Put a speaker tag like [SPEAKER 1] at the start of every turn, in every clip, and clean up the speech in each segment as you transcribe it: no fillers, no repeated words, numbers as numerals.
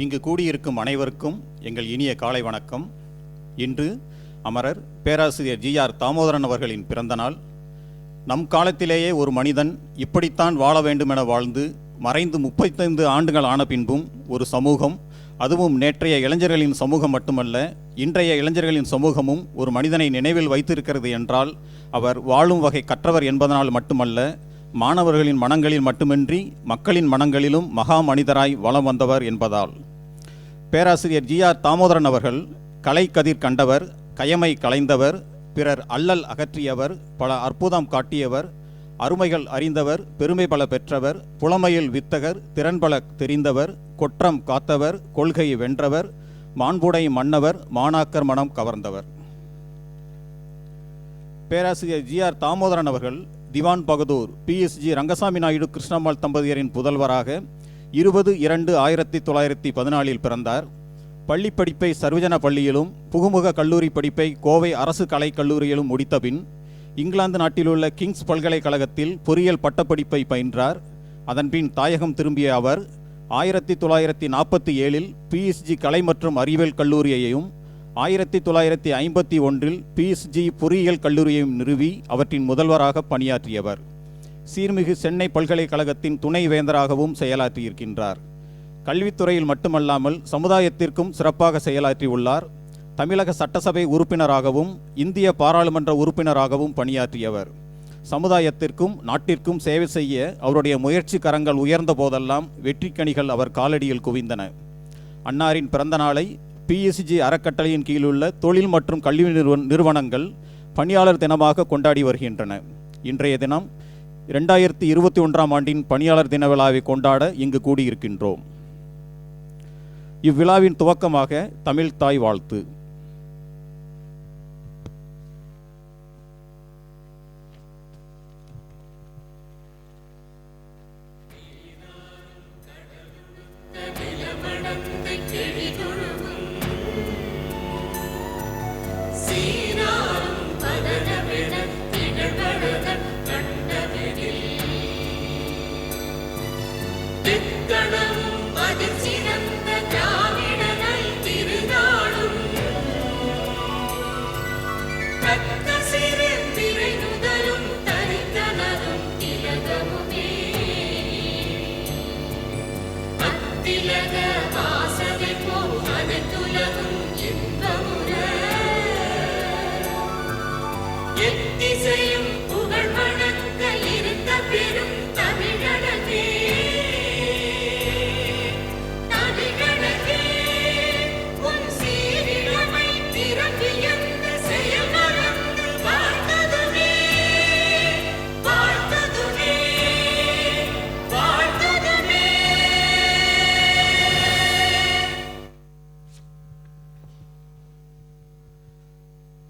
[SPEAKER 1] இங்கு கூடியிருக்கும் அனைவருக்கும் எங்கள் இனிய காலை வணக்கம். இன்று அமரர் பேராசிரியர் ஜி.ஆர். தாமோதரன் அவர்களின் பிறந்தநாள். நம் காலத்திலேயே ஒரு மனிதன் இப்படித்தான் வாழ வேண்டுமென வாழ்ந்து மறைந்து 35 ஆண்டுகள் ஆன பின்பும் ஒரு சமூகம், அதுவும் நேற்றைய இளைஞர்களின் சமூகம் மட்டுமல்ல, இன்றைய இளைஞர்களின் சமூகமும் ஒரு மனிதனை நினைவில் வைத்திருக்கிறது என்றால் அவர் வாழும் வகை கற்றவர் என்பதனால் மட்டுமல்ல, மாணவர்களின் மனங்களில் மட்டுமின்றி மக்களின் மனங்களிலும் மகா மனிதராய் வலம் வந்தவர் என்பதால். பேராசிரியர் ஜி.ஆர். தாமோதரன் அவர்கள் கலை கதிர் கண்டவர், கயமை களைந்தவர், பிறர் அல்லல் அகற்றியவர், பல அற்புதம் காட்டியவர், அருமைகள் அறிந்தவர், பெருமை பல பெற்றவர், புலமையில் வித்தகர், திறன்பல தெரிந்தவர், கொற்றம் காத்தவர், கொள்கை வென்றவர், மாண்புடை மன்னவர், மாணாக்கர் மனம் கவர்ந்தவர். பேராசிரியர் ஜி.ஆர். தாமோதரன் அவர்கள் திவான் பகதூர் PSG ரங்கசாமி நாயுடு கிருஷ்ணம்மாள் தம்பதியரின் புதல்வராக 20/2/1914 பிறந்தார். பள்ளி படிப்பை சர்வஜன பள்ளியிலும் புகுமுக கல்லூரி படிப்பை கோவை அரசு கலைக் கல்லூரியிலும் முடித்த பின் இங்கிலாந்து நாட்டிலுள்ள கிங்ஸ் பல்கலைக்கழகத்தில் பொறியியல் பட்டப்படிப்பை பயின்றார். அதன்பின் தாயகம் திரும்பிய அவர் 1947 PSG கலை மற்றும் அறிவியல் கல்லூரியையும் 1951 PSG பொறியியல் கல்லூரியையும் நிறுவி அவற்றின் முதல்வராக பணியாற்றியவர். சீர்மிகு சென்னை பல்கலைக்கழகத்தின் துணை வேந்தராகவும் செயலாற்றியிருக்கின்றார். கல்வித்துறையில் மட்டுமல்லாமல் சமுதாயத்திற்கும் சிறப்பாக செயலாற்றியுள்ளார். தமிழக சட்டசபை உறுப்பினராகவும் இந்திய பாராளுமன்ற உறுப்பினராகவும் பணியாற்றியவர். சமுதாயத்திற்கும் நாட்டிற்கும் சேவை செய்ய அவருடைய முயற்சி கரங்கள் உயர்ந்த போதெல்லாம் வெற்றிக்கனிகள் அவர் காலடியில் குவிந்தன. அன்னாரின் பிறந்த நாளை PSG அறக்கட்டளையின் கீழுள்ள தொழில் மற்றும் கல்வி நிறுவனங்கள் பணியாளர் தினமாக கொண்டாடி வருகின்றன. இன்றைய தினம் 2021 ஆண்டின் பணியாளர் தின விழாவை கொண்டாட இங்கு கூடியிருக்கின்றோம். இவ்விழாவின் துவக்கமாக தமிழ் தாய் வாழ்த்து.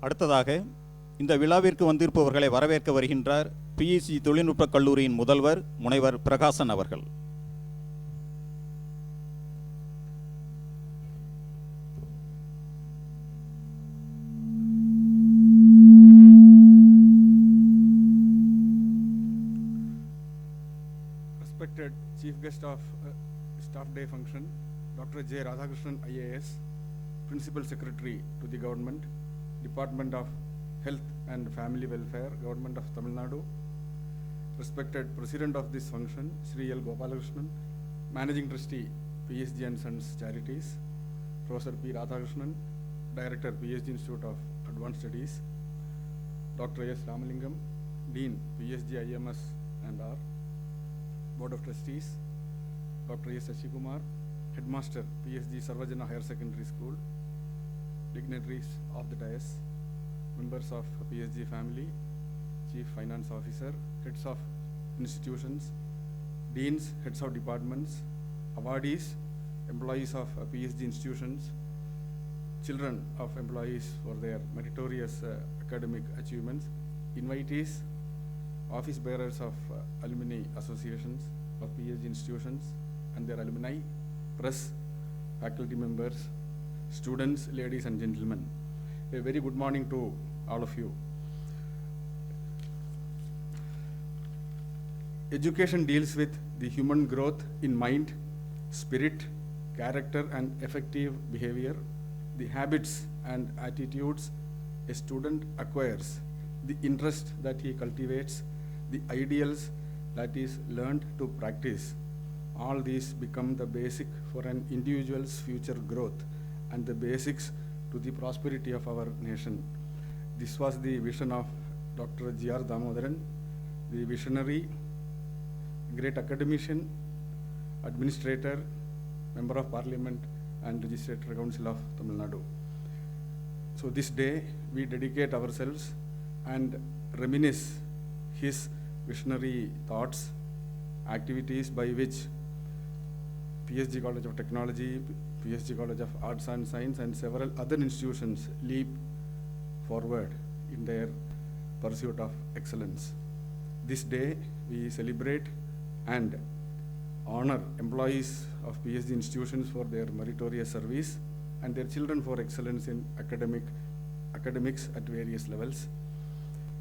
[SPEAKER 1] அடுத்ததாக இந்த விழாவிற்கு வந்திருப்பவர்களை வரவேற்க வருகின்றார் PSG தொழில்நுட்ப கல்லூரியின் முதல்வர் முனைவர் பிரகாசன் அவர்கள்.
[SPEAKER 2] Respected Chief Guest of Staff Day Function, Dr. J. Radhakrishnan IAS, Principal Secretary to the Government, Department of Health and Family Welfare, Government of Tamil Nadu. Respected President of this function, Sri L. Gopalakrishnan, Managing Trustee, PSG and Sons Charities, Professor P. Radhakrishnan, Director, PSG Institute of Advanced Studies, Dr. S. Ramalingam, Dean, PSG IMS and R, Board of Trustees, Dr. S. Ashikumar, Headmaster, PSG Sarvajana Higher Secondary School, dignitaries of the dais, members of PSG family, Chief Finance Officer, heads of institutions, deans, heads of departments, awardees, employees of PSG institutions, children of employees for their meritorious academic achievements, invitees, office bearers of alumni associations of PSG institutions and their alumni, press, faculty members, students, ladies and gentlemen, a very good morning to all of you. Education deals with the human growth in mind, spirit, character and effective behavior, the habits and attitudes a student acquires, the interest that he cultivates, the ideals that is learned to practice. All these become the basic for an individual's future growth and the basics to the prosperity of our nation. This was the vision of Dr. G.R. Damodaran, the visionary, great academician, administrator, member of parliament, and legislative council of Tamil Nadu. So this day we dedicate ourselves and reminisce his visionary thoughts, activities by which PSG College of Technology, PSG College of Arts and Science, and several other institutions leap forward in their pursuit of excellence. This day we celebrate and honor employees of PSG institutions for their meritorious service and their children for excellence in academics at various levels.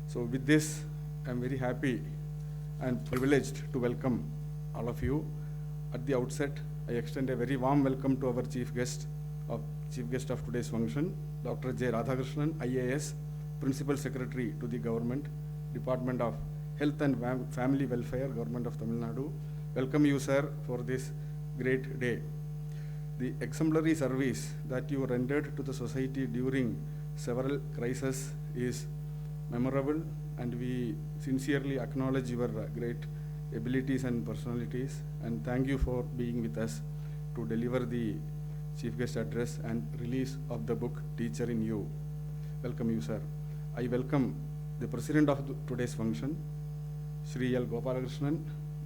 [SPEAKER 2] So with this, I'm very happy and privileged to welcome all of you. At the outset, I extend a very warm welcome to our chief guest of today's function, Dr. J. Radhakrishnan, IAS, Principal Secretary to the Government, Department of Health and Family Welfare, Government of Tamil Nadu. Welcome you, sir, for this great day. The exemplary service that you rendered to the society during several crises is memorable, and we sincerely acknowledge your great abilities and personalities, and thank you for being with us to deliver the chief guest address and release of the book Teacher in You. Welcome you, sir. I welcome the president of today's function, Sri L. Gopalakrishnan,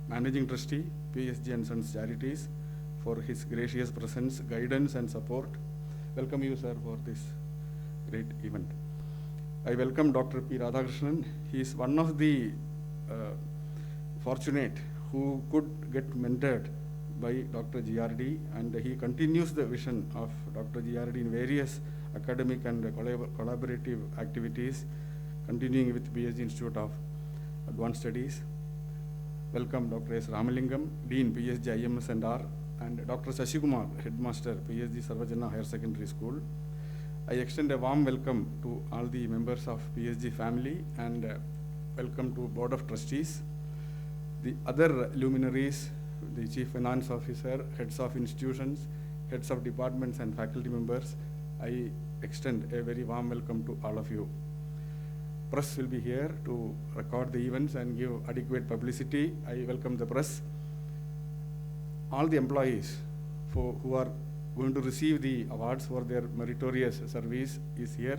[SPEAKER 2] Managing Trustee, PSG and Sons Charities, for his gracious presence, guidance and support. Welcome you, sir, for this great event. I welcome Dr. P. Radhakrishnan. He is one of the fortunate who could get mentored by Dr. GRD, and he continues the vision of Dr. GRD in various academic and collaborative activities, continuing with PSG Institute of Advanced Studies. Welcome Dr. S. Ramalingam, Dean, PSG IMS and R, and Dr. Sasikumar, Headmaster, PSG Sarvajana Higher Secondary School. I extend a warm welcome to all the members of PSG family, and welcome to Board of Trustees, the other luminaries, the Chief Finance Officer, heads of institutions, heads of departments and faculty members. I extend a very warm welcome to all of you. Press will be here to record the events and give adequate publicity. I welcome the press. All the employees who are going to receive the awards for their meritorious service is here.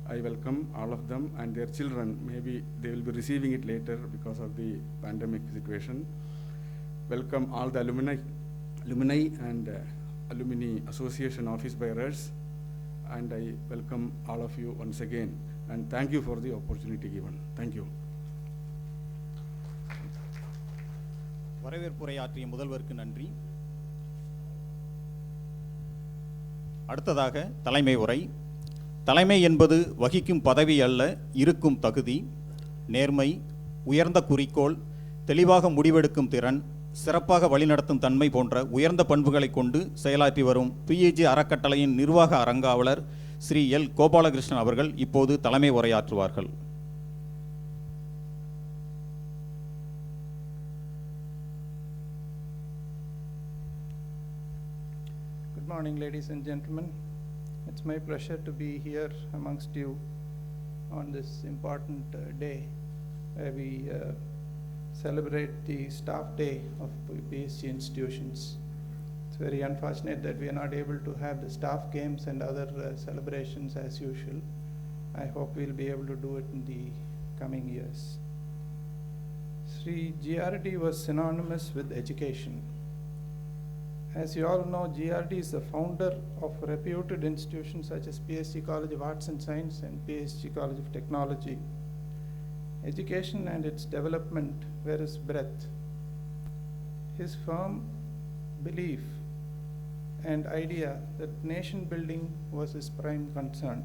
[SPEAKER 2] I welcome all of them and their children. Maybe they will be receiving it later because of the pandemic situation. Welcome all the alumni and alumni association office bearers, and I welcome all of you once again, and thank you for the opportunity given. Thank you.
[SPEAKER 1] வரவேற்புரையாற்றிய முதல்வருக்கு நன்றி. அடுத்ததாக தலைமை உரை. தலைமை என்பது வகிக்கும் பதவி அல்ல, இருக்கும் தகுதி, நேர்மை, உயர்ந்த குறிக்கோள், தெளிவாக முடிவெடுக்கும் திறன், சிறப்பாக வழிநடத்தும் தன்மை போன்ற உயர்ந்த பண்புகளை கொண்டு செயலாற்றி வரும் பிஏஜி அறக்கட்டளையின் நிர்வாக அரங்காவலர் ஸ்ரீ எல். கோபாலகிருஷ்ணன் அவர்கள் இப்போது தலைமை உரையாற்றுவார்கள்.
[SPEAKER 3] Good morning, ladies and gentlemen. It's my pleasure to be here amongst you on this important day where we celebrate the staff day of PSG institutions. It's very unfortunate that we are not able to have the staff games and other celebrations as usual. I hope we'll be able to do it in the coming years. Sri GRD was synonymous with education. As you all know, GRD is the founder of reputed institutions such as PSG College of Arts and Science and PSG College of Technology. Education and its development were his breath. His firm belief and idea that nation building was his prime concern.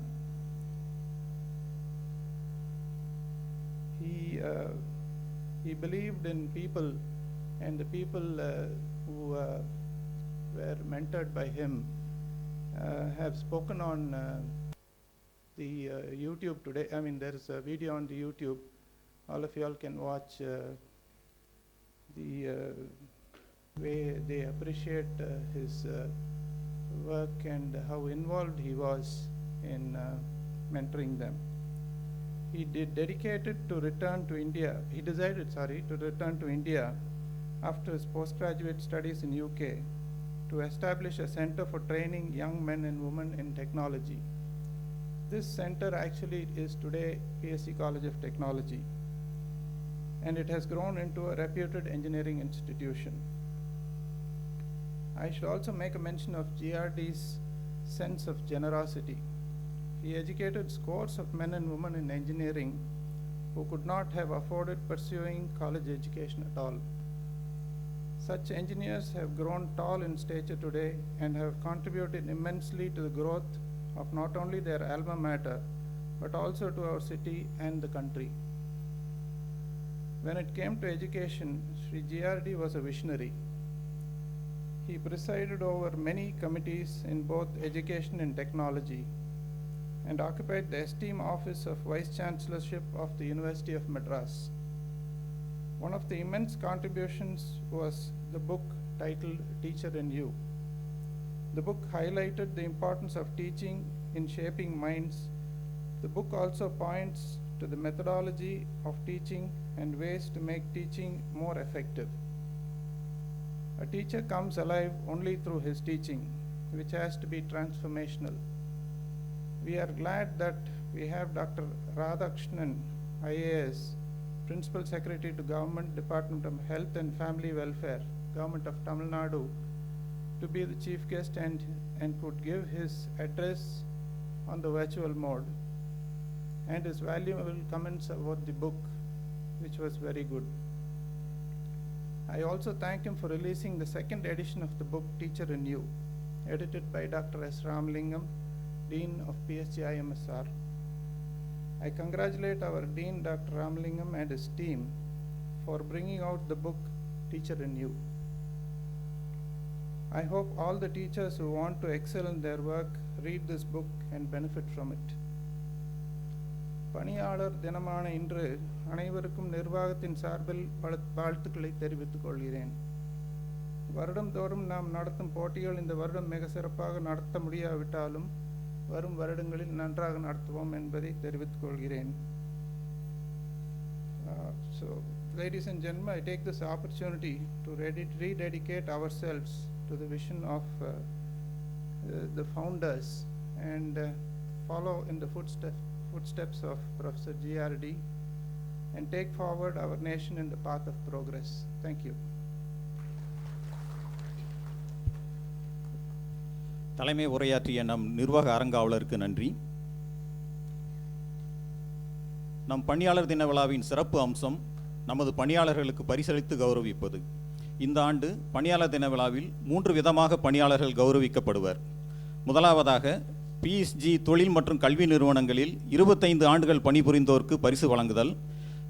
[SPEAKER 3] He believed in people, and the people who were mentored by him have spoken on the YouTube today. I mean, there is a video on the YouTube. All of you all can watch the way they appreciate his work and how involved he was in mentoring them. He decided to return to India after his postgraduate studies in UK to establish a center for training young men and women in technology. This center actually is today PSC College of Technology, and it has grown into a reputed engineering institution. I should also make a mention of GRD's sense of generosity. He educated scores of men and women in engineering who could not have afforded pursuing college education at all. Such engineers have grown tall in stature today and have contributed immensely to the growth of not only their alma mater, but also to our city and the country. When it came to education, Sri GRD was a visionary. He presided over many committees in both education and technology, and occupied the esteemed office of Vice Chancellorship of the University of Madras. One of the immense contributions was the book titled Teacher in You. The book highlighted the importance of teaching in shaping minds. The book also points to the methodology of teaching and ways to make teaching more effective. A teacher comes alive only through his teaching, which has to be transformational. We are glad that we have Dr. Radhakrishnan, IAS, Principal Secretary to Government, Department of Health and Family Welfare, Government of Tamil Nadu, to be the chief guest and could give his address on the virtual mode and his valuable comments about the book, which was very good. I also thank him for releasing the second edition of the book Teacher in You, edited by Dr. S. Ramalingam, Dean of PSG IMSR. I congratulate our Dean, Dr. Ramalingam, and his team for bringing out the book Teacher in You. I hope all the teachers who want to excel in their work read this book and benefit from it. பணியாளர் தினமான இன்று அனைவருக்கும் நிர்வாகத்தின் சார்பில் வாழ்த்துக்களை தெரிவித்துக் கொள்கிறேன். வருடந்தோறும் நாம் நடத்தும் போட்டிகள் இந்த வருடம் மிக சிறப்பாக நடத்த முடியாவிட்டாலும் வரும் வருடங்களில் நன்றாக நடத்துவோம் என்பதை தெரிவித்துக் கொள்கிறேன். So, ladies and gentlemen, I take this opportunity to rededicate ourselves to the vision of the founders and follow in the footsteps of Professor GRD and take forward our nation in the path of progress. Thank you.
[SPEAKER 1] தலைமை உரையாற்றிய நம் நிர்வாக அரங்காவலருக்கு நன்றி. நம் பணியாளர் தின விழாவின் சிறப்பு அம்சம் நமது பணியாளர்களுக்கு பரிசளித்து கௌரவிப்பது. இந்த ஆண்டு பணியாளர் தின விழாவில் 3 விதமாக பணியாளர்கள் கௌரவிக்கப்படுவர். முதலாவதாக பிஎஸ்ஜி தொழில் மற்றும் கல்வி நிறுவனங்களில் 25 ஆண்டுகள் பணிபுரிந்தோருக்கு பரிசு வழங்குதல்.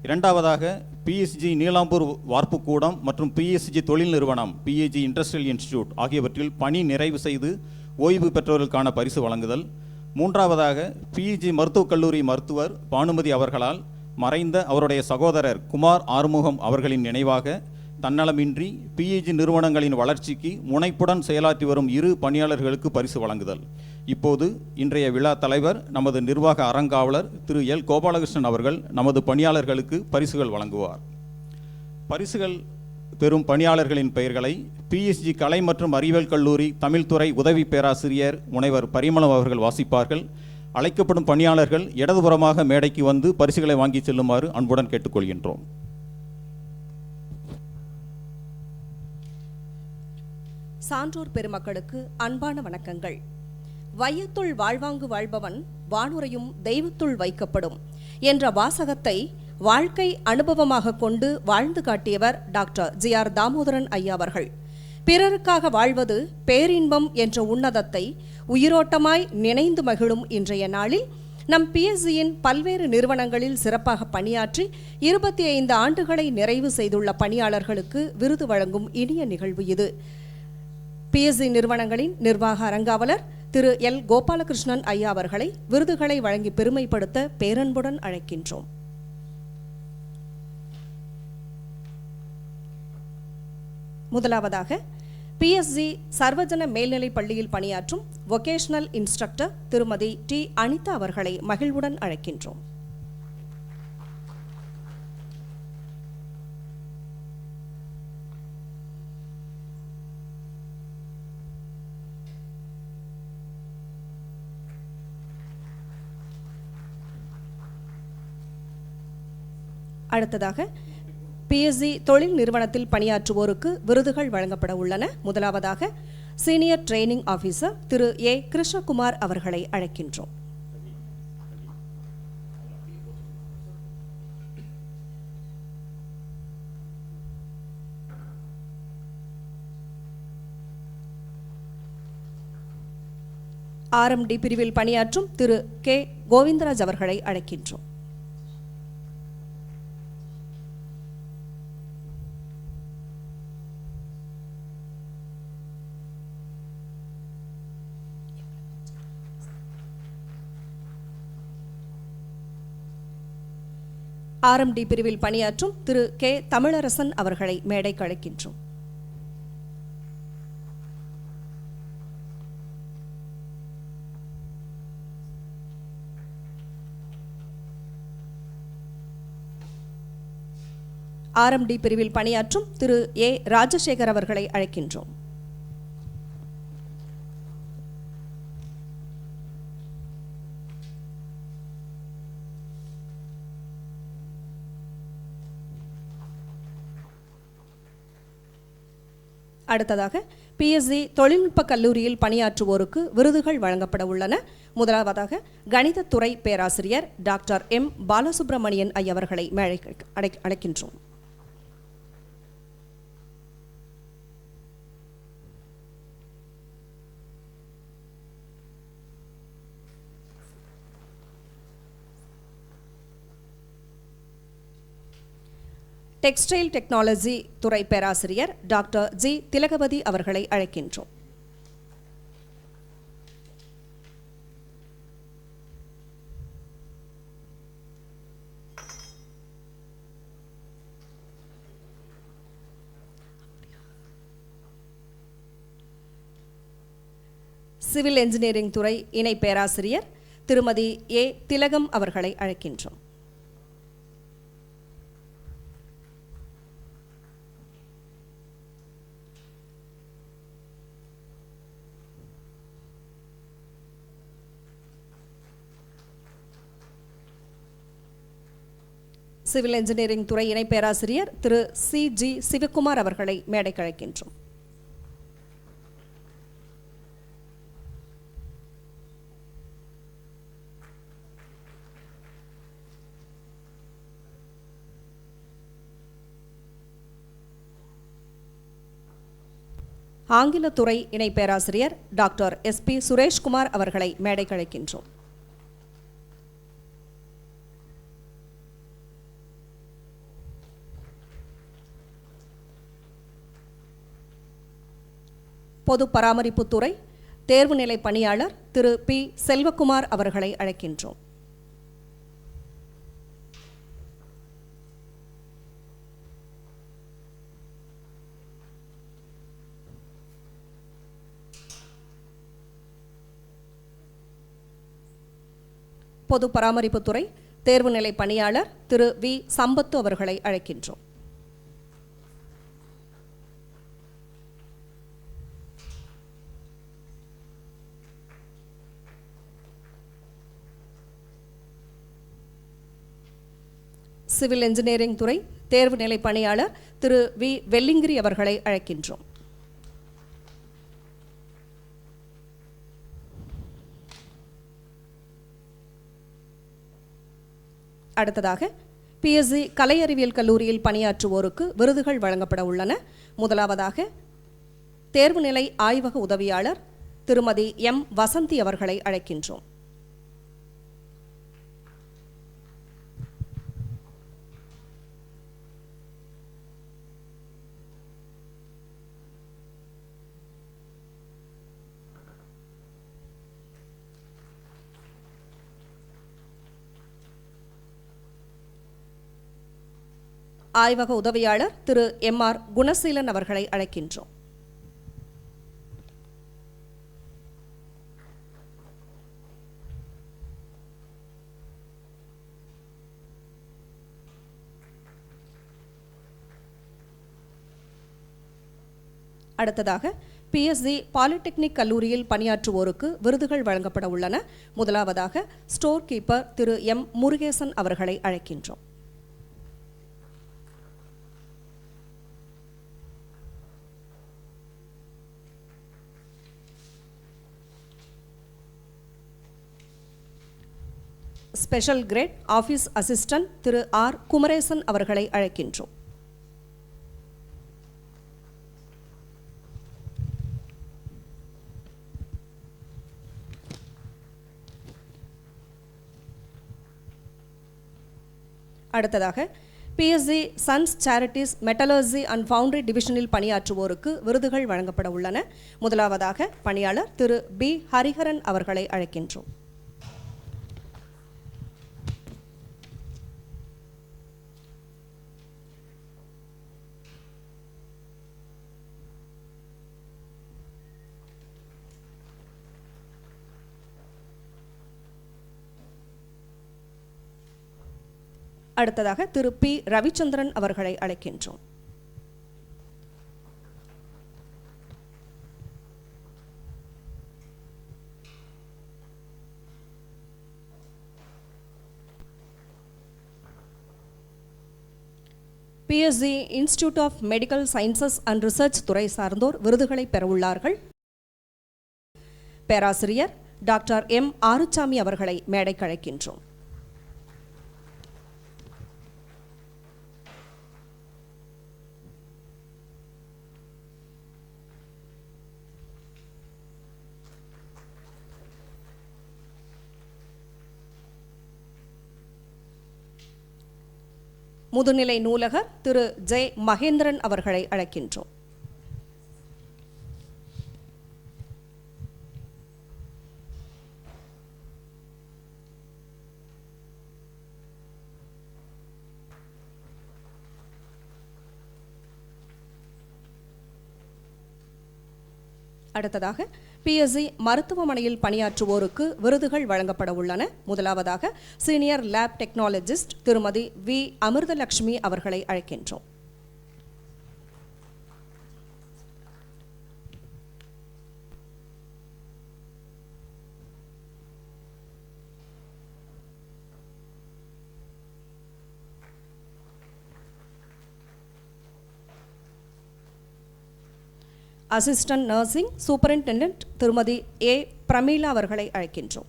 [SPEAKER 1] இரண்டாவதாக பிஎஸ்ஜி நீலாம்பூர் வார்ப்புக்கூடம் மற்றும் பிஎஸ்ஜி தொழில் நிறுவனம் பிஏஜி இண்டஸ்ட்ரியல் இன்ஸ்டிடியூட் ஆகியவற்றில் பணி நிறைவு செய்து ஓய்வு பெற்றோருக்கான பரிசு வழங்குதல். மூன்றாவதாக பிஇஜி மருத்துவக் கல்லூரி மருத்துவர் பானுமதி அவர்களால் மறைந்த அவருடைய சகோதரர் குமார் ஆறுமுகம் அவர்களின் நினைவாக தன்னலமின்றி பிஇஜி நிறுவனங்களின் வளர்ச்சிக்கு முனைப்புடன் செயலாற்றி வரும் 2 பணியாளர்களுக்கு பரிசு வழங்குதல். இப்போது இன்றைய விழா தலைவர் நமது நிர்வாக அறங்காவலர் திரு எல் கோபாலகிருஷ்ணன் அவர்கள் நமது பணியாளர்களுக்கு பரிசுகள் வழங்குவார். பரிசுகள் பெறும் பணியாளர்களின் பெயர்களை பிஎஸ்ஜி கலை மற்றும் அறிவியல் கல்லூரி தமிழ்துறை உதவி பேராசிரியர் முனைவர் பரிமளம் அவர்கள் வாசிப்பார்கள். அழைக்கப்படும் பணியாளர்கள் இடதுபுறமாக மேடைக்கு வந்து பரிசுகளை வாங்கி செல்லுமாறு அன்புடன் கேட்டுக்கொள்கின்றோம்.
[SPEAKER 4] சான்றோர் பெருமக்களுக்கு அன்பான வணக்கங்கள். வையத்துள் வாழ்வாங்கு வாழ்பவன் வானுரையும் தெய்வத்துள் வைக்கப்படும் என்ற வாசகத்தை வாழ்க்கை அனுபவமாக கொண்டு வாழ்ந்து காட்டியவர் டாக்டர் ஜி.ஆர். தாமோதரன் ஐயா அவர்கள். பிறருக்காக வாழ்வது பேரின்பம் என்ற உன்னதத்தை உயிரோட்டமாய் நினைந்து மகிழும் இன்றைய நாளில் நம் பிஎஸ்சியின் பல்வேறு நிறுவனங்களில் சிறப்பாக பணியாற்றி 25 ஆண்டுகளை நிறைவு செய்துள்ள பணியாளர்களுக்கு விருது வழங்கும் இனிய நிகழ்வு இது. பிஎஸ்சி நிறுவனங்களின் நிர்வாக அரங்காவலர் திரு எல் கோபாலகிருஷ்ணன் ஐயா அவர்களை விருதுகளை வழங்கி பெருமைப்படுத்த பேரன்புடன் அழைக்கின்றோம். முதலாவதாக பிஎஸ்சி சர்வஜன மேல்நிலைப் பள்ளியில் பணியாற்றும் வொகேஷனல் இன்ஸ்ட்ரக்டர் திருமதி டி அனிதா அவர்களை மகிழ்வுடன் அழைக்கின்றோம். அடுத்ததாக பிஎஸ்சி தொழில் நிறுவனத்தில் பணியாற்றுவோருக்கு விருதுகள் வழங்கப்பட உள்ளன. முதலாவதாக சீனியர் ட்ரெய்னிங் ஆபீசர் திரு ஏ கிருஷ்ணகுமார் அவர்களை அழைக்கின்றோம். ஆர்எம்டி பிரிவில் பணியாற்றும் திரு கே கோவிந்தராஜ் அவர்களை அழைக்கின்றோம். ஆர்எம்டி பிரிவில் பணியாற்றும் திரு கே தமிழரசன் அவர்களை மேடைக்கு அழைக்கின்றோம். ஆர்எம்டி பிரிவில் பணியாற்றும் திரு ஏ ராஜசேகர் அவர்களை அழைக்கின்றோம். அடுத்ததாக பிஎஸ்சி தொழில்நுட்ப கல்லூரியில் பணியாற்றுவோருக்கு விருதுகள் வழங்கப்பட உள்ளன. முதலாவதாக கணிதத்துறை பேராசிரியர் டாக்டர் எம் பாலசுப்ரமணியன் ஐயவர்களை மேடைக்கு அழைக்கின்றோம். டெக்ஸ்டைல் டெக்னாலஜி துறை பேராசிரியர் டாக்டர் ஜி திலகவதி அவர்களை அழைக்கின்றோம். சிவில் என்ஜினியரிங் துறை இணை பேராசிரியர் திருமதி ஏ திலகம் அவர்களை அழைக்கின்றோம். சிவில் என்ஜினியரிங் துறை இணை பேராசிரியர் திரு சி ஜி சிவகுமார் அவர்களை மேடைக்கு அழைக்கின்றோம். ஆங்கிலத்துறை இணை பேராசிரியர் டாக்டர் எஸ்.பி. சுரேஷ்குமார் அவர்களை மேடைக்கு அழைக்கின்றோம். பொது பராமரிப்புத்துறை தேர்வுநிலை பணியாளர் திரு பி. செல்வகுமார் அவர்களை அழைக்கின்றோம். பொது பராமரிப்புத்துறை தேர்வுநிலை பணியாளர் திரு வி. சம்பத்து அவர்களை அழைக்கின்றோம். சிவில் என்ஜினியரிங் துறை தேர்வுநிலை பணியாளர் திரு வி. வெல்லிங்கிரி அவர்களை அழைக்கின்றோம். அடுத்ததாக பிஎஸ்சி கலை அறிவியல் கல்லூரியில் பணியாற்றுவோருக்கு விருதுகள் வழங்கப்பட உள்ளன. முதலாவதாக தேர்வுநிலை ஆய்வக உதவியாளர் திருமதி எம். வசந்தி அவர்களை அழைக்கின்றோம். ஆய்வக உதவியாளர் திரு எம்.ஆர். குணசீலன் அவர்களை அழைக்கின்றோம். அடுத்ததாக பிஎஸ்சி பாலிடெக்னிக் கல்லூரியில் பணியாற்றுவோருக்கு விருதுகள் வழங்கப்பட உள்ளன. முதலாவதாக store keeper Thiru M. Murugesan அவர்களை அழைக்கின்றோம். Special grade office assistant Thiru R. Kumaresan அவர்களை அழைக்கின்றோம். அடுத்ததாக PSG sons charities metallurgy and foundry டிவிஷனில் பணியாற்றுவோருக்கு விருதுகள் வழங்கப்பட உள்ளன. முதலாவதாக பணியாளர் திரு பி. ஹரிஹரன் அவர்களை அழைக்கின்றோம். அடுத்ததாக திரு பி. ரவிச்சந்திரன் அவர்களை அழைக்கின்றோம். PSG institute of medical sciences and research துறை சார்ந்தோர் விருதுகளை பெறவுள்ளார்கள். பேராசிரியர் டாக்டர் எம். ஆறுச்சாமி அவர்களை மேடைக்கு அழைக்கின்றோம். முதுநிலை நூலகர் திரு ஜெ. மகேந்திரன் அவர்களை அழைக்கின்றோம். அடுத்ததாக பிஎஸ்சி மருத்துவமனையில் பணியாற்றுவோருக்கு விருதுகள் வழங்கப்பட உள்ளன. முதலாவதாக சீனியர் லேப் டெக்னாலஜிஸ்ட் திருமதி வி. அமிர்தலட்சுமி அவர்களை அழைக்கின்றோம். அசிஸ்டன்ட் நர்சிங் சூப்பரிண்டெண்டன்ட் திருமதி ஏ. பிரமீளா அவர்களை அழைக்கின்றோம்.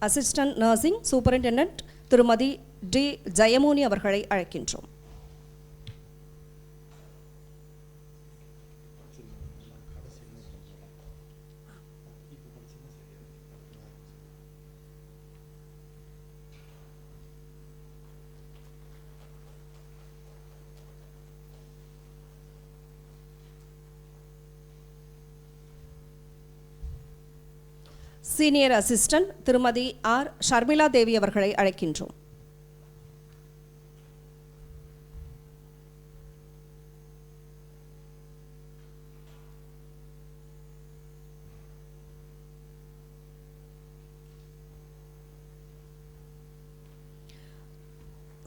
[SPEAKER 4] அசிஸ்டன்ட் நர்சிங் சூப்பரிண்டெண்டன்ட் திருமதி டி. ஜெயமோனி அவர்களை அழைக்கின்றோம். சீனியர் அசிஸ்டன்ட் திருமதி ஆர். ஷர்மிளா தேவி அவர்களை அழைக்கின்றோம்.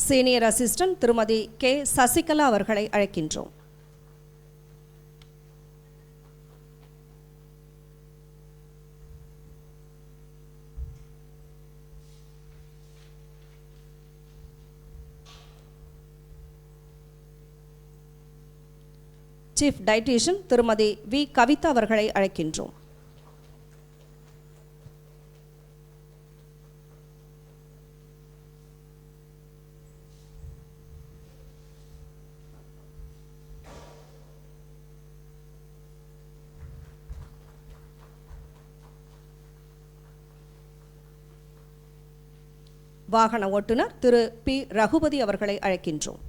[SPEAKER 4] சீனியர் அசிஸ்டன்ட் திருமதி கே. சசிகலா அவர்களை அழைக்கின்றோம். சீஃப் டயட்டீஷியன் திருமதி வி. கவிதா அவர்களை அழைக்கின்றோம். வாகன ஓட்டுநர் திரு பி ரகுபதி அவர்களை அழைக்கின்றோம்.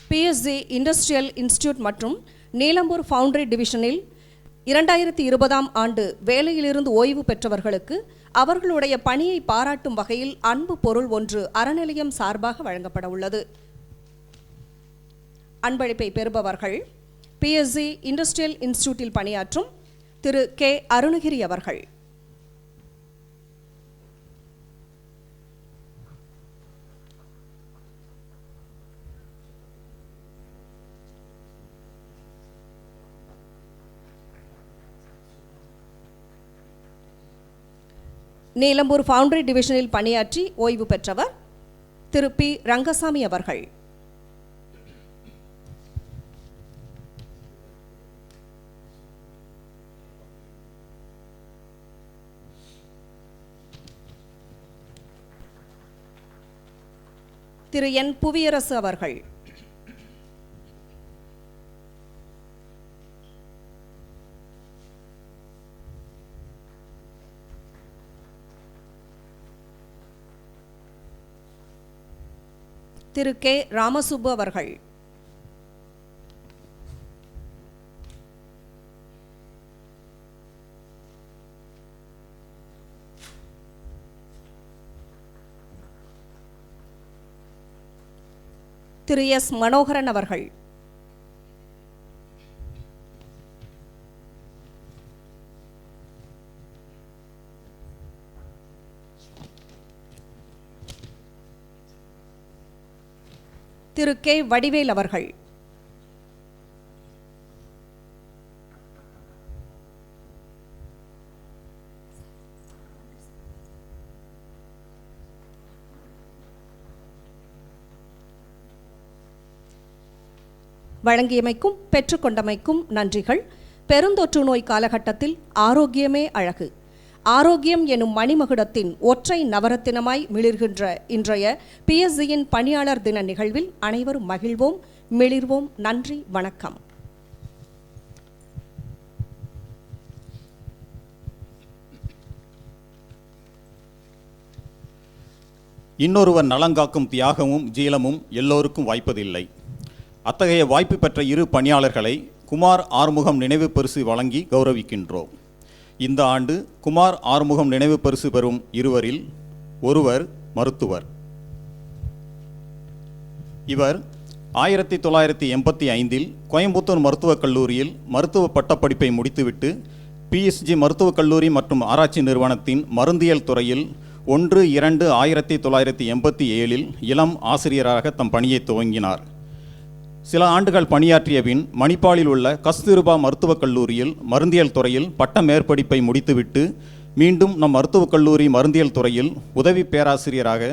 [SPEAKER 4] பிஎஸ்ஜி இண்டஸ்ட்ரியல் இன்ஸ்டிடியூட் மற்றும் நீலம்பூர் ஃபவுண்டரி டிவிஷனில் 2020ஆம் ஆண்டு வேலையிலிருந்து ஓய்வு பெற்றவர்களுக்கு அவர்களுடைய பணியை பாராட்டும் வகையில் அன்பு பொருள் ஒன்று அறநிலையம் சார்பாக வழங்கப்பட உள்ளது. அன்பளிப்பை பெறுபவர்கள் பிஎஸ்ஜி இண்டஸ்ட்ரியல் இன்ஸ்டிடியூட்டில் பணியாற்றும் திரு கே அருணகிரி அவர்கள். நீலம்பூர் ஃபவுண்டரி டிவிஷனில் பணியாற்றி ஓய்வு பெற்றவர் திரு பி ரங்கசாமி அவர்கள். திரு என் புவியரசு அவர்கள். திரு கே ராமசுப்பு அவர்கள். திரு எஸ் மனோகரன் அவர்கள். திரு கே வடிவேல் அவர்கள். வழங்கியமைக்கும் பெற்றுக்கொண்டமைக்கும் நன்றிகள். பெருந்தொற்று நோய் காலகட்டத்தில் ஆரோக்கியமே அழகு. ஆரோக்கியம் எனும் மணிமகுடத்தின் ஒற்றை நவரத்தினமாய் மிளிர்கின்ற இன்றைய பிஎஸ்ஜியின் பணியாளர் தின நிகழ்வில் அனைவரும் மகிழ்வோம், மிளிர்வோம். நன்றி, வணக்கம்.
[SPEAKER 1] இன்னொருவர் நலங்காக்கும் தியாகமும் ஜீலமும் எல்லோருக்கும் வாய்ப்பதில்லை. அத்தகைய வாய்ப்பு பெற்ற இரு பணியாளர்களை குமார் ஆறுமுகம் நினைவு பரிசு வழங்கி கௌரவிக்கின்றோம். இந்த ஆண்டு குமார் ஆறுமுகம் நினைவு பரிசு பெறும் இருவரில் ஒருவர் மருத்துவர். இவர் 1985இல் கோயம்புத்தூர் மருத்துவக் கல்லூரியில் மருத்துவ பட்டப்படிப்பை முடித்துவிட்டு பிஎஸ்ஜி மருத்துவக் கல்லூரி மற்றும் ஆராய்ச்சி நிறுவனத்தின் மருந்தியல் துறையில் 1/2/1987இல் இளம் ஆசிரியராக தம் பணியை துவங்கினார். சில ஆண்டுகள் பணியாற்றிய பின் மணிப்பாலில் உள்ள கஸ்தூர்பா மருத்துவக் கல்லூரியில் மருந்தியல் துறையில் பட்ட மேற்படிப்பை முடித்துவிட்டு மீண்டும் நம் மருத்துவக் கல்லூரி மருந்தியல் துறையில் உதவி பேராசிரியராக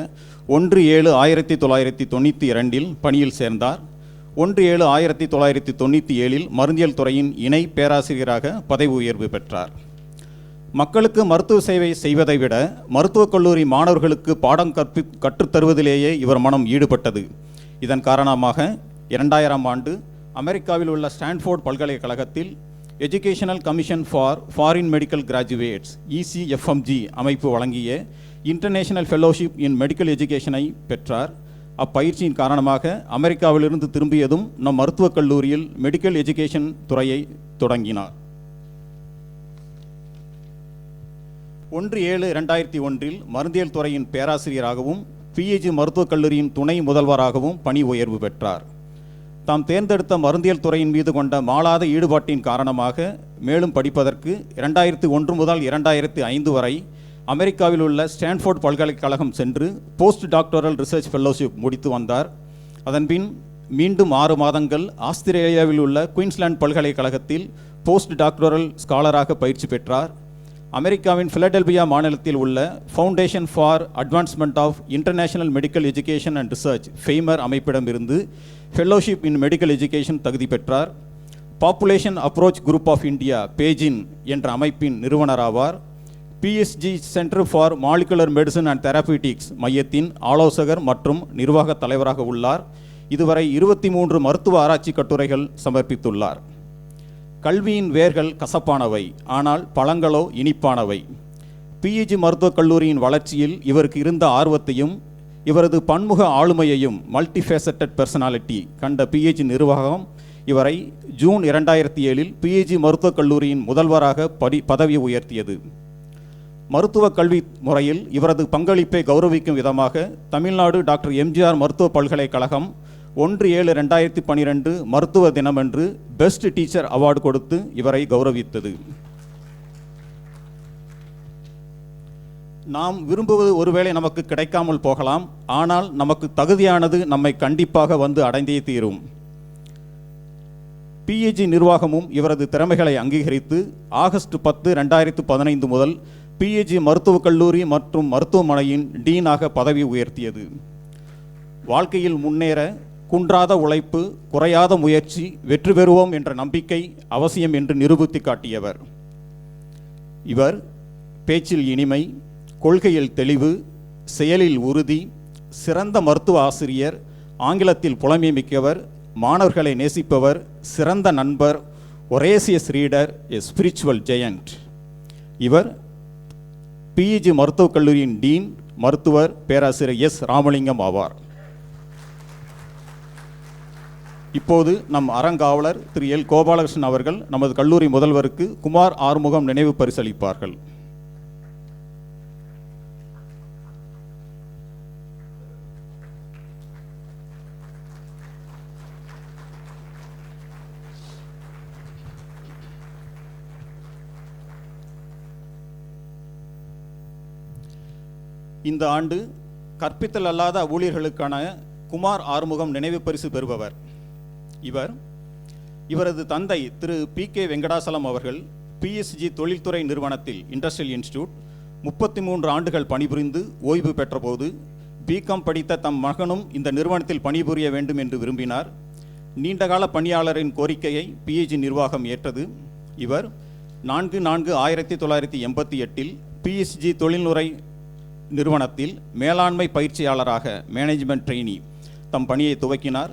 [SPEAKER 1] 1/7/1992இல் பணியில் சேர்ந்தார். 1/7/1997இல் மருந்தியல் துறையின் இணை பேராசிரியராக பதவி உயர்வு பெற்றார். மக்களுக்கு மருத்துவ சேவை செய்வதை விட மருத்துவக் கல்லூரி மாணவர்களுக்கு பாடம் கற்றுத்தருவதிலேயே இவர் மனம் ஈடுபட்டது. இதன் காரணமாக 2000ஆம் ஆண்டு அமெரிக்காவில் உள்ள ஸ்டான்ஃபோர்ட் பல்கலைக்கழகத்தில் educational commission for foreign medical graduates ECFMG அமைப்பு வழங்கிய இன்டர்நேஷனல் ஃபெலோஷிப் இன் மெடிக்கல் எஜுகேஷனை பெற்றார். அப்பயிற்சியின் காரணமாக அமெரிக்காவிலிருந்து திரும்பியதும் நம் மருத்துவக் கல்லூரியில் மெடிக்கல் எஜுகேஷன் துறையை தொடங்கினார். 1/7/2001இல் மருந்தியல் துறையின் பேராசிரியராகவும் PG மருத்துவக் கல்லூரியின் துணை முதல்வராகவும் பணி உயர்வு பெற்றார். தாம் தேர்ந்தெடுத்த மருந்தியல் துறையின் மீது கொண்ட மாளாத ஈடுபாட்டின் காரணமாக மேலும் படிப்பதற்கு 2001 முதல் 2005 வரை அமெரிக்காவில் உள்ள ஸ்டான்ஃபோர்ட் பல்கலைக்கழகம் சென்று போஸ்ட் டாக்டரல் ரிசர்ச் ஃபெல்லோஷிப் முடித்து வந்தார். அதன்பின் மீண்டும் 6 மாதங்கள் ஆஸ்திரேலியாவில் உள்ள குயின்ஸ்லாந்து பல்கலைக்கழகத்தில் போஸ்ட் டாக்டரல் ஸ்காலராக பயிற்சி பெற்றார். அமெரிக்காவின் பிலடெல்பியா மாநிலத்தில் உள்ள foundation for advancement of international medical education and research FAIMER அமைப்பிடமிருந்து ஃபெல்லோஷிப் இன் மெடிக்கல் எஜுகேஷன் தகுதி பெற்றார். Population approach group of India பேஜின் என்ற அமைப்பின் நிறுவனராவார். PSG centre for molecular medicine and therapeutics மையத்தின் ஆலோசகர் மற்றும் நிர்வாக தலைவராக உள்ளார். இதுவரை 23 மருத்துவ ஆராய்ச்சி கட்டுரைகள் சமர்ப்பித்துள்ளார். கல்வியின் வேர்கள் கசப்பானவை, ஆனால் பழங்களோ இனிப்பானவை. பிஇஜி மருத்துவக் கல்லூரியின் வளர்ச்சியில் இவருக்கு இருந்த ஆர்வத்தையும் இவரது பன்முக ஆளுமையையும் மல்டிஃபேசட்டட் பர்சனாலிட்டி கண்ட பிஹெச்டி நிர்வாகம் இவரை ஜூன் 2007 பிஹெச்டி மருத்துவக் கல்லூரியின் முதல்வராக பதவி உயர்த்தியது. மருத்துவ கல்வி முறையில் இவரது பங்களிப்பை கௌரவிக்கும் விதமாக தமிழ்நாடு டாக்டர் எம்ஜிஆர் மருத்துவ பல்கலைக்கழகம் 1/7/2012 மருத்துவ தினமன்று பெஸ்ட் டீச்சர் அவார்டு கொடுத்து இவரை கௌரவித்தது. நாம் விரும்புவது ஒருவேளை நமக்கு கிடைக்காமல் போகலாம், ஆனால் நமக்கு தகுதியானது நம்மை கண்டிப்பாக வந்து அடைந்தே தீரும். பிஹெச்டி நிர்வாகமும் இவரது திறமைகளை அங்கீகரித்து ஆகஸ்ட் 10, 2015 முதல் பிஹெச்டி மருத்துவக் கல்லூரி மற்றும் மருத்துவமனையின் டீனாக பதவி உயர்த்தியது. வாழ்க்கையில் முன்னேற குன்றாத உழைப்பு, குறையாத முயற்சி, வெற்றி பெறுவோம் என்ற நம்பிக்கை அவசியம் என்று நிரூபித்து காட்டியவர். இவர் பேச்சில் இனிமை, கொள்கையில் தெளிவு, செயலில் உறுதி, சிறந்த மருத்துவ ஆசிரியர், ஆங்கிலத்தில் புலமை மிக்கவர், மாணவர்களை நேசிப்பவர், சிறந்த நண்பர், ஒரேசியஸ் ரீடர், எ ஸ்பிரிச்சுவல் ஜெயண்ட். இவர் பிஇஜி மருத்துவக் கல்லூரியின் டீன் மருத்துவர் பேராசிரியர் எஸ் ராமலிங்கம் ஆவார். இப்போது நம் அறங்காவலர் திரு எல் கோபாலகிருஷ்ணன் அவர்கள் நமது கல்லூரி முதல்வருக்கு குமார் ஆறுமுகம் நினைவு பரிசளிப்பார்கள். இந்த ஆண்டு கற்பித்தல் அல்லாத ஊழியர்களுக்கான குமார் ஆறுமுகம் நினைவு பரிசு பெறுபவர். இவரது தந்தை திரு PK வெங்கடாசலம் அவர்கள் பிஎஸ்ஜி தொழில்துறை நிறுவனத்தில் இண்டஸ்ட்ரியல் இன்ஸ்டிடியூட் 33 ஆண்டுகள் பணிபுரிந்து ஓய்வு பெற்றபோது பிகாம் படித்த தம் மகனும் இந்த நிறுவனத்தில் பணிபுரிய வேண்டும் என்று விரும்பினார். நீண்டகால பணியாளரின் கோரிக்கையை பிஹெச்டி நிர்வாகம் ஏற்றது. இவர் 4/4/1988 பிஎஸ்ஜி தொழில்துறை நிறுவனத்தில் மேலாண்மை பயிற்சியாளராக மேனேஜ்மெண்ட் ட்ரெயினி தம் பணியை துவக்கினார்.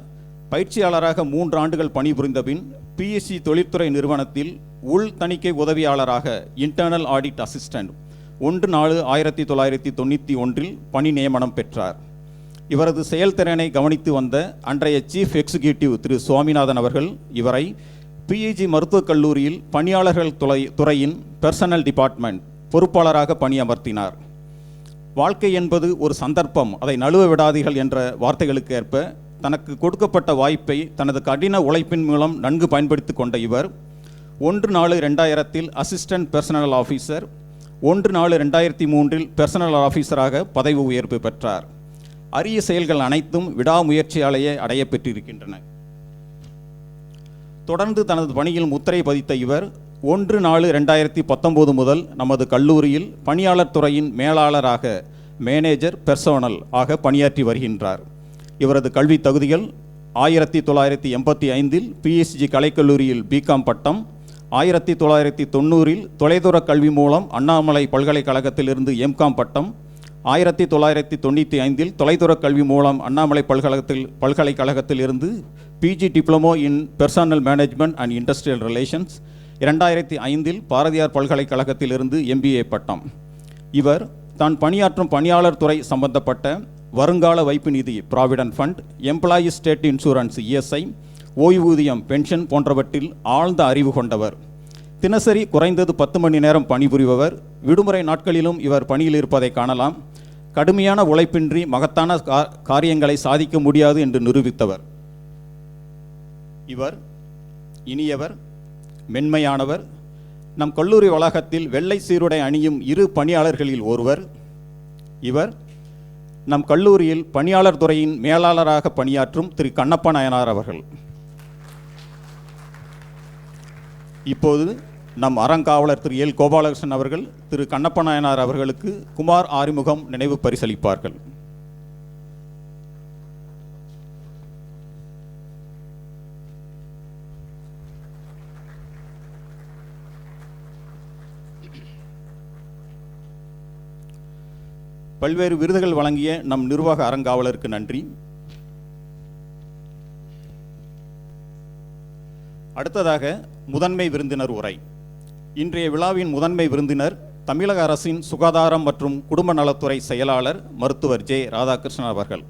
[SPEAKER 1] பயிற்சியாளராக 3 ஆண்டுகள் பணிபுரிந்த பின் பிஎஸ்சி தொழில்துறை நிறுவனத்தில் உள் தணிக்கை உதவியாளராக இன்டர்னல் ஆடிட் அசிஸ்டன்ட் 1/4/1991 பணி நியமனம் பெற்றார். இவரது செயல்திறனை கவனித்து வந்த அன்றைய சீஃப் எக்ஸிகியூட்டிவ் திரு சுவாமிநாதன் அவர்கள் இவரை பிஇஜி மருத்துவக் கல்லூரியில் பணியாளர்கள் துறையின் பெர்சனல் டிபார்ட்மெண்ட் பொறுப்பாளராக பணியமர்த்தினார். வாழ்க்கை என்பது ஒரு சந்தர்ப்பம், அதை நழுவ விடாதீர்கள் என்ற வார்த்தைகளுக்கு ஏற்ப தனக்கு கொடுக்கப்பட்ட வாய்ப்பை தனது கடின உழைப்பின் மூலம் நன்கு பயன்படுத்தி கொண்ட இவர் 1/4/2000 அசிஸ்டன்ட் பெர்சனல் ஆஃபீஸர், 1/4/2003 பெர்சனல் ஆஃபீஸராக பதவி உயர்வு பெற்றார். அரிய செயல்கள் அனைத்தும் விடாமுயற்சியாலேயே அடைய பெற்றிருக்கின்றன. தொடர்ந்து தனது பணியில் முத்திரை பதித்த இவர் 1/4/2019 முதல் நமது கல்லூரியில் பணியாளர் துறையின் மேலாளராக மேனேஜர் பெர்சோனல் ஆக பணியாற்றி வருகின்றார். இவரது கல்வி தகுதிகள் 1985 பிஎஸ்ஜி கலைக்கல்லூரியில் பிகாம் பட்டம், 1990 தொலைதூர கல்வி மூலம் அண்ணாமலை பல்கலைக்கழகத்திலிருந்து எம்காம் பட்டம், 1995 தொலைதூர கல்வி மூலம் அண்ணாமலை பல்கலைக்கழகத்திலிருந்து PG diploma in personnel management and industrial relations, 2005 Bharathiar பல்கலைக்கழகத்திலிருந்து MBA பட்டம். இவர் தான் பணியாற்றும் பணியாளர் துறை சம்பந்தப்பட்ட வருங்கால வைப்பு நிதி provident fund, employee state insurance ESI, ஓய்வூதியம் பென்ஷன் போன்றவற்றில் ஆழ்ந்த அறிவு கொண்டவர். தினசரி குறைந்தது 10 மணி நேரம் பணிபுரிபவர். விடுமுறை நாட்களிலும் இவர் பணியில் இருப்பதை காணலாம். கடுமையான உழைப்பின்றி மகத்தான காரியங்களை சாதிக்க முடியாது என்று நிரூபித்தவர். இவர் இனியவர், மென்மையானவர். நம் கல்லூரி வளாகத்தில் வெள்ளை சீருடை அணியும் 2 பணியாளர்களில் ஒருவர். இவர் நம் கல்லூரியில் பணியாளர் துறையின் மேலாளராக பணியாற்றும் திரு கண்ணப்ப நாயனார் அவர்கள். இப்போது நம் அறங்காவலர் திரு எல் கோபாலகிருஷ்ணன் அவர்கள் திரு கண்ணப்ப நாயனார் அவர்களுக்கு குமார் ஆறுமுகம் நினைவு பரிசளிப்பார்கள். பல்வேறு விருதுகள் வழங்கிய நம் நிர்வாக அறங்காவலருக்கு நன்றி. அடுத்ததாக முதன்மை விருந்தினர் உரை. இன்றைய விழாவின் முதன்மை விருந்தினர் தமிழக அரசின் சுகாதாரம் மற்றும் குடும்ப நலத்துறை செயலாளர் மருத்துவர் ஜே. ராதாகிருஷ்ணன் அவர்கள்.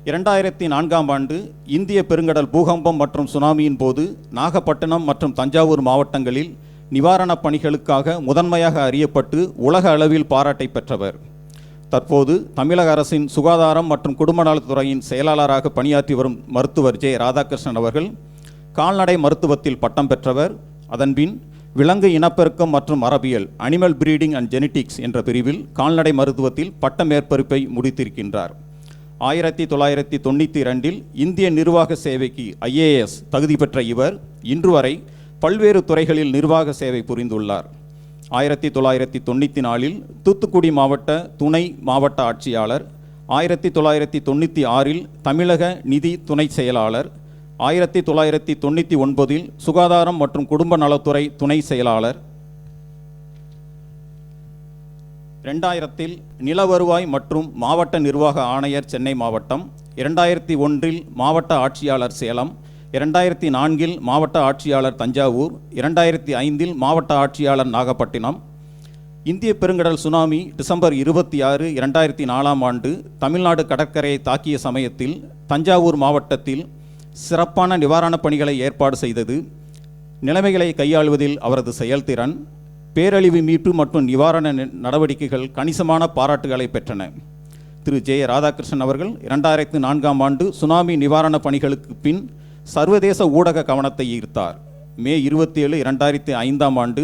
[SPEAKER 1] 2004ஆம் ஆண்டு இந்திய பெருங்கடல் பூகம்பம் மற்றும் சுனாமியின் போது நாகப்பட்டினம் மற்றும் தஞ்சாவூர் மாவட்டங்களில் நிவாரணப் பணிகளுக்காக முதன்மையாக அறியப்பட்டு உலக அளவில் பாராட்டை பெற்றவர். தற்போது தமிழக அரசின் சுகாதாரம் மற்றும் குடும்ப நலத்துறையின் செயலாளராக பணியாற்றி வரும் மருத்துவர் ஜே. ராதாகிருஷ்ணன் அவர்கள் கால்நடை மருத்துவத்தில் பட்டம் பெற்றவர். அதன்பின் விலங்கு இனப்பெருக்கம் மற்றும் மரபியல் அனிமல் பிரீடிங் அண்ட் ஜெனட்டிக்ஸ் என்ற பிரிவில் கால்நடை மருத்துவத்தில் பட்ட மேற்படிப்பை முடித்திருக்கின்றார். 1992இல் இந்திய நிர்வாக சேவைக்கு IAS தகுதி பெற்ற இவர் இன்று வரை பல்வேறு துறைகளில் நிர்வாக சேவை புரிந்துள்ளார். 1994இல் தூத்துக்குடி மாவட்ட துணை மாவட்ட ஆட்சியாளர், 1996இல் தமிழக நிதி துணை செயலாளர், 1999இல் சுகாதாரம் மற்றும் குடும்ப நலத்துறை துணை செயலாளர், 2000இல் நில வருவாய் மற்றும் மாவட்ட நிர்வாக ஆணையர் சென்னை மாவட்டம், 2001இல் மாவட்ட ஆட்சியாளர் சேலம், 2004இல் மாவட்ட ஆட்சியாளர் தஞ்சாவூர், 2005இல் மாவட்ட ஆட்சியாளர் நாகப்பட்டினம். இந்திய பெருங்கடல் சுனாமி டிசம்பர் 26, 2004ஆம் ஆண்டு தமிழ்நாடு கடற்கரையை தாக்கிய சமயத்தில் தஞ்சாவூர் மாவட்டத்தில் சிறப்பான நிவாரணப் பணிகளை ஏற்பாடு செய்தது. நிலைமைகளை கையாளுவதில் அவரது செயல்திறன், பேரழிவு மீட்பு மற்றும் நிவாரண நடவடிக்கைகள் கணிசமான பாராட்டுகளை பெற்றன. திரு ஜே. ராதாகிருஷ்ணன் அவர்கள் 2004ஆம் ஆண்டு சுனாமி நிவாரணப் பணிகளுக்கு பின் சர்வதேச ஊடக கவனத்தை ஈர்த்தார். மே 27, 2005ஆம் ஆண்டு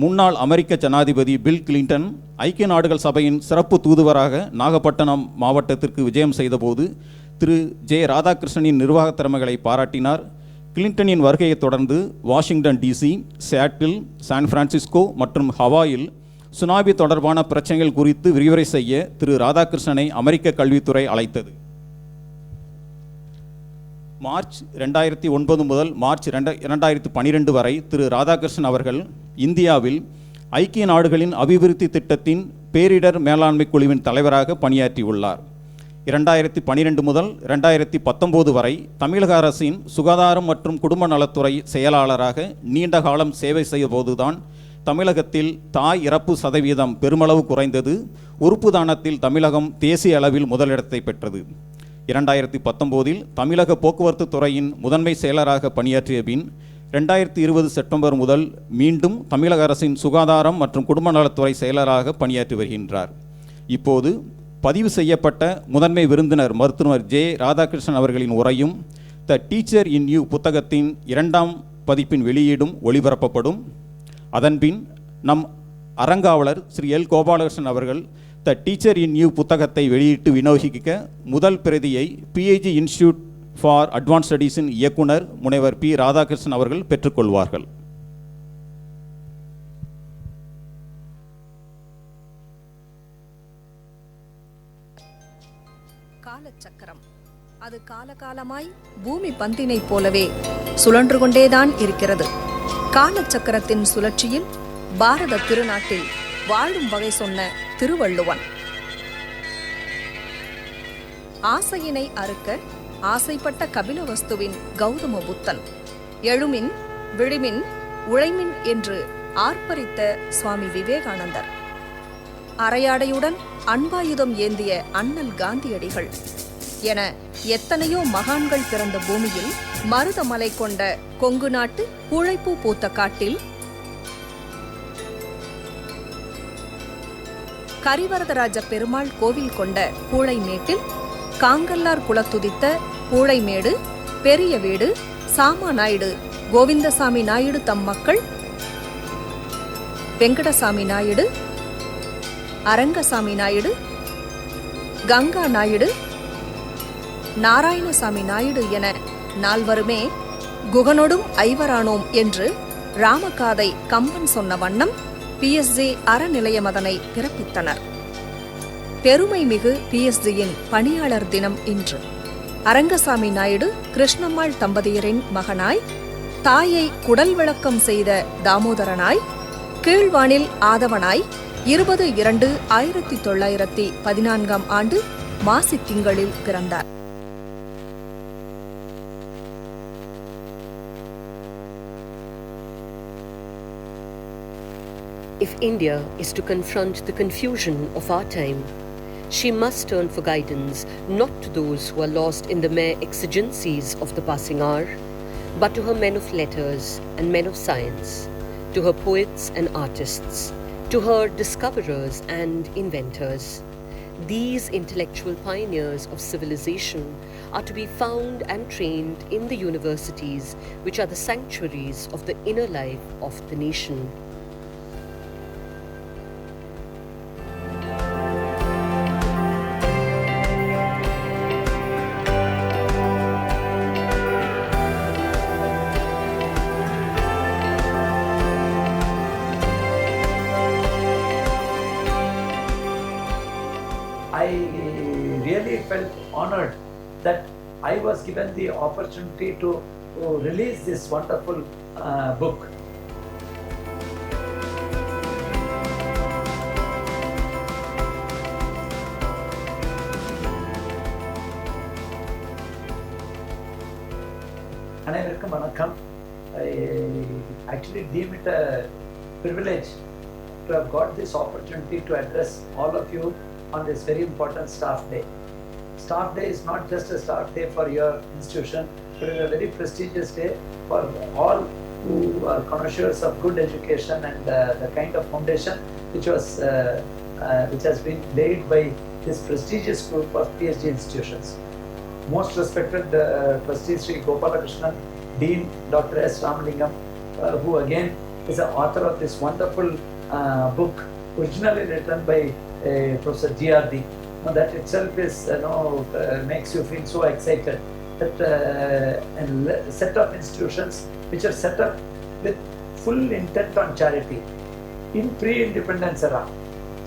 [SPEAKER 1] முன்னாள் அமெரிக்க ஜனாதிபதி பில் கிளின்டன் ஐக்கிய நாடுகள் சபையின் சிறப்பு தூதுவராக நாகப்பட்டினம் மாவட்டத்திற்கு விஜயம் செய்தபோது திரு ஜே. ராதாகிருஷ்ணனின் நிர்வாக திறமைகளை பாராட்டினார். கிளின்டனின் வருகையை தொடர்ந்து Washington DC, Seattle, San Francisco மற்றும் ஹவாயில் சுனாமி தொடர்பான பிரச்சனைகள் குறித்து விரிவுரை செய்ய திரு ராதாகிருஷ்ணனை அமெரிக்க கல்வித்துறை அழைத்தது. மார்ச் 2009 முதல் மார்ச் 2012 வரை திரு ராதாகிருஷ்ணன் அவர்கள் இந்தியாவில் ஐக்கிய நாடுகளின் அபிவிருத்தி திட்டத்தின் பேரிடர் மேலாண்மை குழுவின் தலைவராக பணியாற்றியுள்ளார். 2012 முதல் 2019 வரை தமிழக அரசின் சுகாதாரம் மற்றும் குடும்ப நலத்துறை செயலாளராக நீண்ட காலம் சேவை செய்த போதுதான் தமிழகத்தில் தாய் இறப்பு சதவீதம் பெருமளவு குறைந்தது. உறுப்பு தானத்தில் தமிழகம் தேசிய அளவில் முதலிடத்தை பெற்றது. 2019இல் தமிழக போக்குவரத்து துறையின் முதன்மை செயலராக பணியாற்றிய பின் 2020 செப்டம்பர் முதல் மீண்டும் தமிழக அரசின் சுகாதாரம் மற்றும் குடும்ப நலத்துறை செயலராக பணியாற்றி வருகின்றார். இப்போது பதிவு செய்யப்பட்ட முதன்மை விருந்தினர் மருத்துவர் ஜே. ராதாகிருஷ்ணன் அவர்களின் உரையும் த டீச்சர் இன் யூ புத்தகத்தின் 2ஆம் பதிப்பின் வெளியீடும் ஒளிபரப்பப்படும். அதன்பின் நம் அறங்காவலர் ஸ்ரீ எல். கோபாலகிருஷ்ணன் அவர்கள் த டீச்சர் இன் யூ புத்தகத்தை வெளியிட்டு விநியோகிக்க முதல் பிரதியை PIG இன்ஸ்டிடியூட் ஃபார் அட்வான்ஸ் ஸ்டடீஸின் இயக்குனர் முனைவர் பி. ராதாகிருஷ்ணன் அவர்கள் பெற்றுக்கொள்வார்கள்.
[SPEAKER 4] காலச்சக்கரம் அது காலகாலமாய் பூமி பந்தினை போலவே சுழன்று கொண்டேதான் இருக்கிறது. காலச்சக்கரத்தின் சுழற்சியில் பாரத திருநாட்டில் வாழும் வகை சொன்ன திருவள்ளுவன், ஆசையினை அறுக்க ஆசைப்பட்ட கபிலவஸ்துவின் கௌதம புத்தன், எழுமின் விழிமின் உழைமின் என்று ஆர்ப்பரித்த சுவாமி விவேகானந்தர், அரையாடையுடன் அன்பாயுதம் ஏந்திய அண்ணல் காந்தியடிகள் என எத்தனையோ மகான்கள் பிறந்த பூமியில் மருதமலை கொண்ட கொங்கு நாட்டு பூழைப்பூ பூத்த காட்டில் கரிவரதராஜ பெருமாள் கோவில் கொண்ட பூழைமேட்டில் காங்கல்லார் குலத்துதித்த பூழைமேடு, பெரிய வீடு, சாமா நாயுடு, கோவிந்தசாமி நாயுடு தம் மக்கள், வெங்கடசாமி நாயுடு, அரங்கசாமி நாயுடு, கங்கா நாயுடு, நாராயணசாமி நாயுடு என நால்வருமே குகனொடும் ஐவரானோம் என்று ராமகாதை கம்பன் சொன்ன வண்ணம் PSG அறநிலையம் அதனை பிறப்பித்தனர். பெருமை மிகு PSG-யின் பணியாளர் தினம் இன்று. அரங்கசாமி நாயுடு கிருஷ்ணம்மாள் தம்பதியரின் மகனாய், தாயை குடல் விளக்கம் செய்த தாமோதரனாய், கீழ்வானில் ஆதவனாய்,
[SPEAKER 5] 20/2/1914 ஆண்டு மாசித் திங்களில் பிறந்தார்.
[SPEAKER 6] If India is to confront the confusion of our time, she must turn for guidance not to those who are lost in the mere exigencies of the passing hour, but to her men of letters and men of science, to her poets and artists, to her discoverers and inventors. These intellectual pioneers of civilization are to be found and trained in the universities, which are the sanctuaries of the inner life of the nation.
[SPEAKER 7] I really felt honored that I was given the opportunity to release this wonderful book. அனைவருக்கும் வணக்கம். I actually deem it a privilege to have got this opportunity to address all of you on this very important Staff Day. Staff Day is not just a staff day for your institution, but it is a very prestigious day for all who are connoisseurs of good education and the kind of foundation which has been laid by this prestigious group of PhD institutions. Most respected Trustee Sri Gopalakrishnan, Dean Dr. S. Ramalingam, who again is the author of this wonderful book, originally written by Professor G.R.D. That itself is, makes you feel so excited that a set of institutions which are set up with full intent on charity in pre-independence era,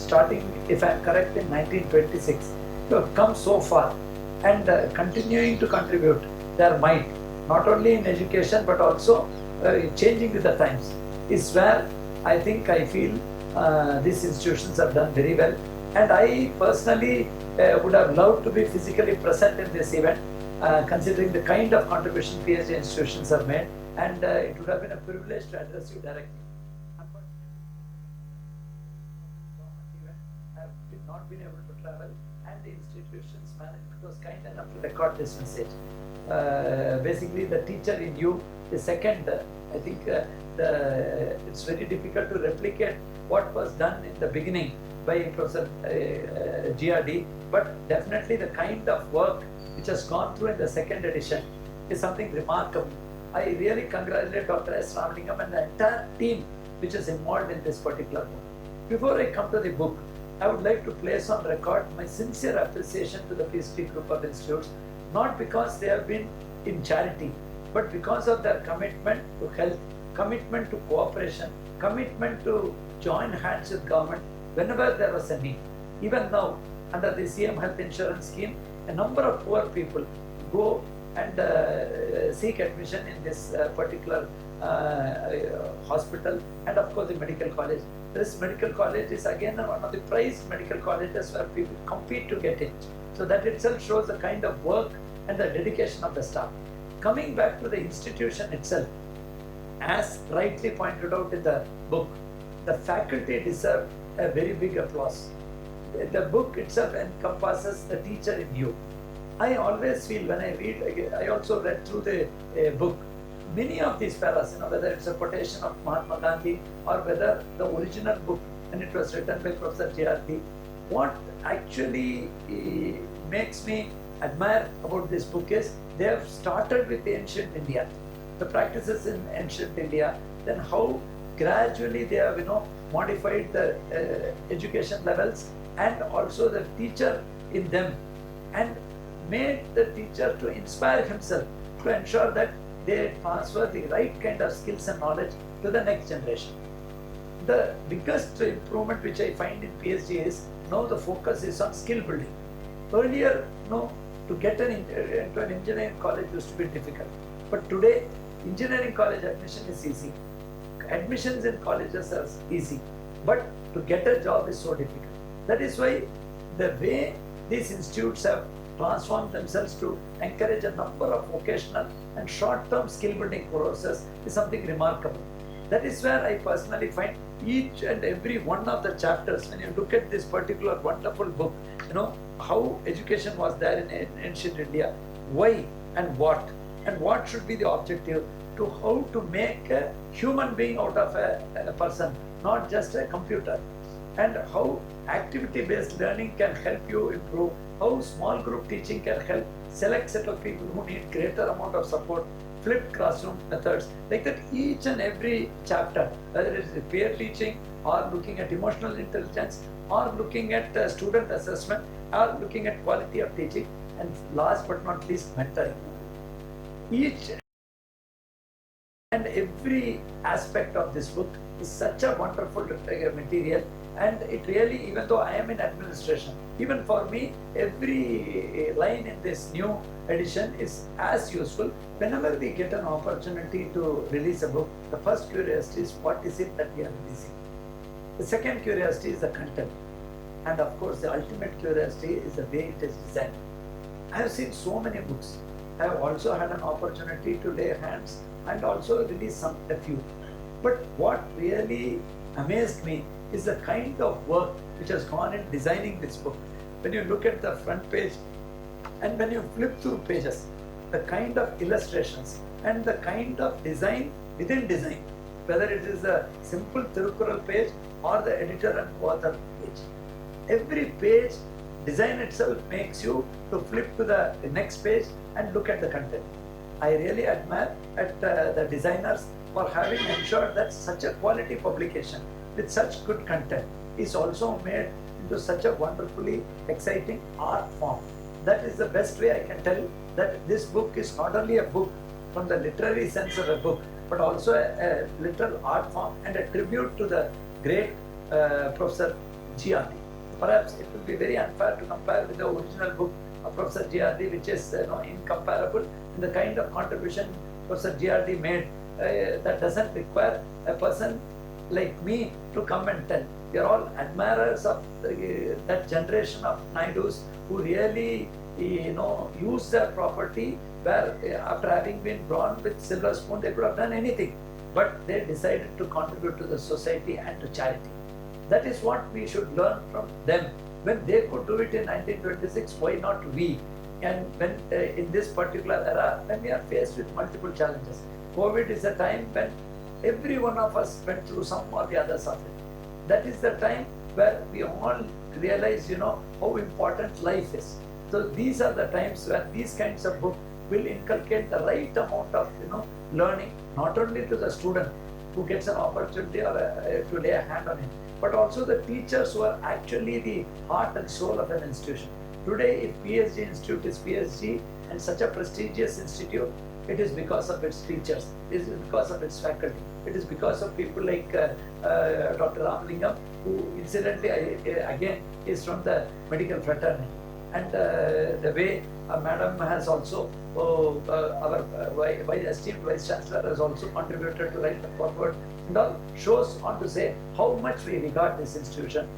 [SPEAKER 7] starting, if I am correct, in 1926, to have come so far and continuing to contribute their might, not only in education but also changing with the times, is where I feel these institutions have done very well. And I personally would have loved to be physically present in this event, considering the kind of contribution PhD institutions have made, and it would have been a privilege to address you directly. Unfortunately, I have not been able to travel, and the institution's management was kind enough to record this message. Basically, the teacher in you is second. I think it's very difficult to replicate what was done in the beginning by Professor G.R.D. But definitely the kind of work which has gone through in the second edition is something remarkable. I really congratulate Dr. S. Ramalingam and the entire team which is involved in this particular book. Before I come to the book, I would like to place on record my sincere appreciation to the PhD group of institutes, not because they have been in charity, but because of their commitment to health, commitment to cooperation, commitment to join hands with government whenever there was a need. Even now, under the CM Health Insurance Scheme, a number of poor people go and seek admission in this particular hospital, and of course the medical college. This medical college is again one of the prized medical colleges where people compete to get in. So that itself shows the kind of work and the dedication of the staff. Coming back to the institution itself, as rightly pointed out in the book, the faculty deserve a very big applause. The book itself encompasses the teacher in you. I always feel when I read, I also read through the book, many of these paras, whether it's a quotation of Mahatma Gandhi or whether the original book, and it was written by Professor G.R.D. What actually makes me admire about this book is they have started with the ancient India, the practices in ancient India, then how gradually they have modified the education levels and also the teacher in them, and made the teacher to inspire himself to ensure that they transfer the right kind of skills and knowledge to the next generation. The biggest improvement which I find in PhD is now the focus is on skill building. Earlier, to get into an engineering college used to be difficult, but today engineering college admission is easy. Admissions in colleges are easy. but to get a job is so difficult. That is why the way these institutes have transformed themselves to encourage a number of vocational and short-term skill building courses is something remarkable. That is where I personally find each and every one of the chapters, when you look at this particular wonderful book, you know, how education was there in ancient India, why and what should be the objective, to how to make a human being out of a person, not just a computer, and how activity-based learning can help you improve, how small group teaching can help select set of people who need greater amount of support, flipped classroom methods, like that each and every chapter, whether it is peer teaching or looking at emotional intelligence or looking at student assessment or looking at quality of teaching, and last but not least mentoring. Each and every aspect of this book is such a wonderful material, and it really, even though I am in administration, even for me, every line in this new edition is as useful. Whenever we get an opportunity to release a book, the first curiosity is what is it that we are releasing. The second curiosity is the content. And of course, the ultimate curiosity is the way it is designed. I have seen so many books. I have also had an opportunity to lay hands and also release a few. But what really amazed me is the kind of work which has gone in designing this book. When you look at the front page and when you flip through pages, the kind of illustrations and the kind of design within design, whether it is a simple Thirukkural page or the editor and author page. Every page, design itself makes you to flip to the next page and look at the content. I really admire at the designers for having ensured that such a quality publication with such good content is also made into such a wonderfully exciting art form. That is the best way I can tell that this book is not only a book from the literary sense of a book, but also a literal art form and a tribute to the great Professor G.R.D. Perhaps it will be very unfair to compare with the original book of Professor G.R.D., which is incomparable in the kind of contribution Professor G.R.D. made that doesn't require a person like me to come and tell. We are all admirers of that generation of Naidus who really use their property where after having been born with silver spoon they could have done anything, but they decided to contribute to the society and to charity. That is what we should learn from them. When they could do it in 1926, why not we? And when in this particular era, when we are faced with multiple challenges, COVID is a time when every one of us went through some or the others of it. That is the time where we all realize, how important life is. So these are the times where these kinds of books will inculcate the right amount of, learning, not only to the student who gets an opportunity or to lay a hand on him, but also the teachers who are actually the heart and soul of an institution. Today, if PSG Institute is PSG and such a prestigious institute, it is because of its teachers, it is because of its faculty, it is because of people like Dr. Ramalingam, who incidentally again is from the medical fraternity. And the way Madam has also, our esteemed Vice Chancellor has also contributed to write the forward and all, shows on to say how much we regard this institution.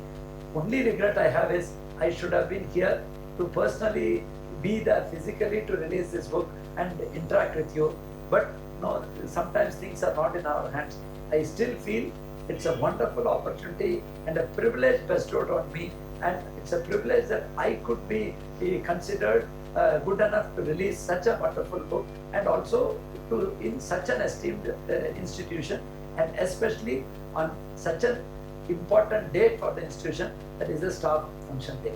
[SPEAKER 7] Only regret I have is I should have been here to personally be there physically to release this book and interact with you. But no, sometimes things are not in our hands. I still feel it's a wonderful opportunity and a privilege bestowed on me, and it's a privilege that I could be considered good enough to release such a wonderful book, and also to in such an esteemed institution, and especially on such an important date for the institution, that is the staff function day.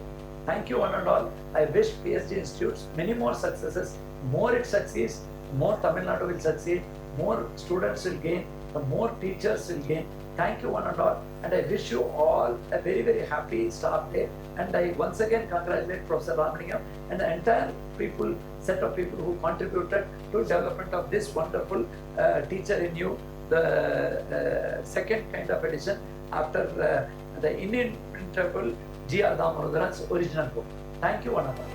[SPEAKER 7] Thank you one and all. I wish PSG Institutes many more successes. More it succeeds, more Tamil Nadu will succeed, more students will gain, the more teachers will gain. Thank you one and all, and I wish you all a very, very happy staff day. And I once again congratulate Professor Ramalingam and the entire set of people who contributed to development of this wonderful Teacher in You, the second kind of edition after the inimitable G.R. Damodaran's original book. Thank you one and all.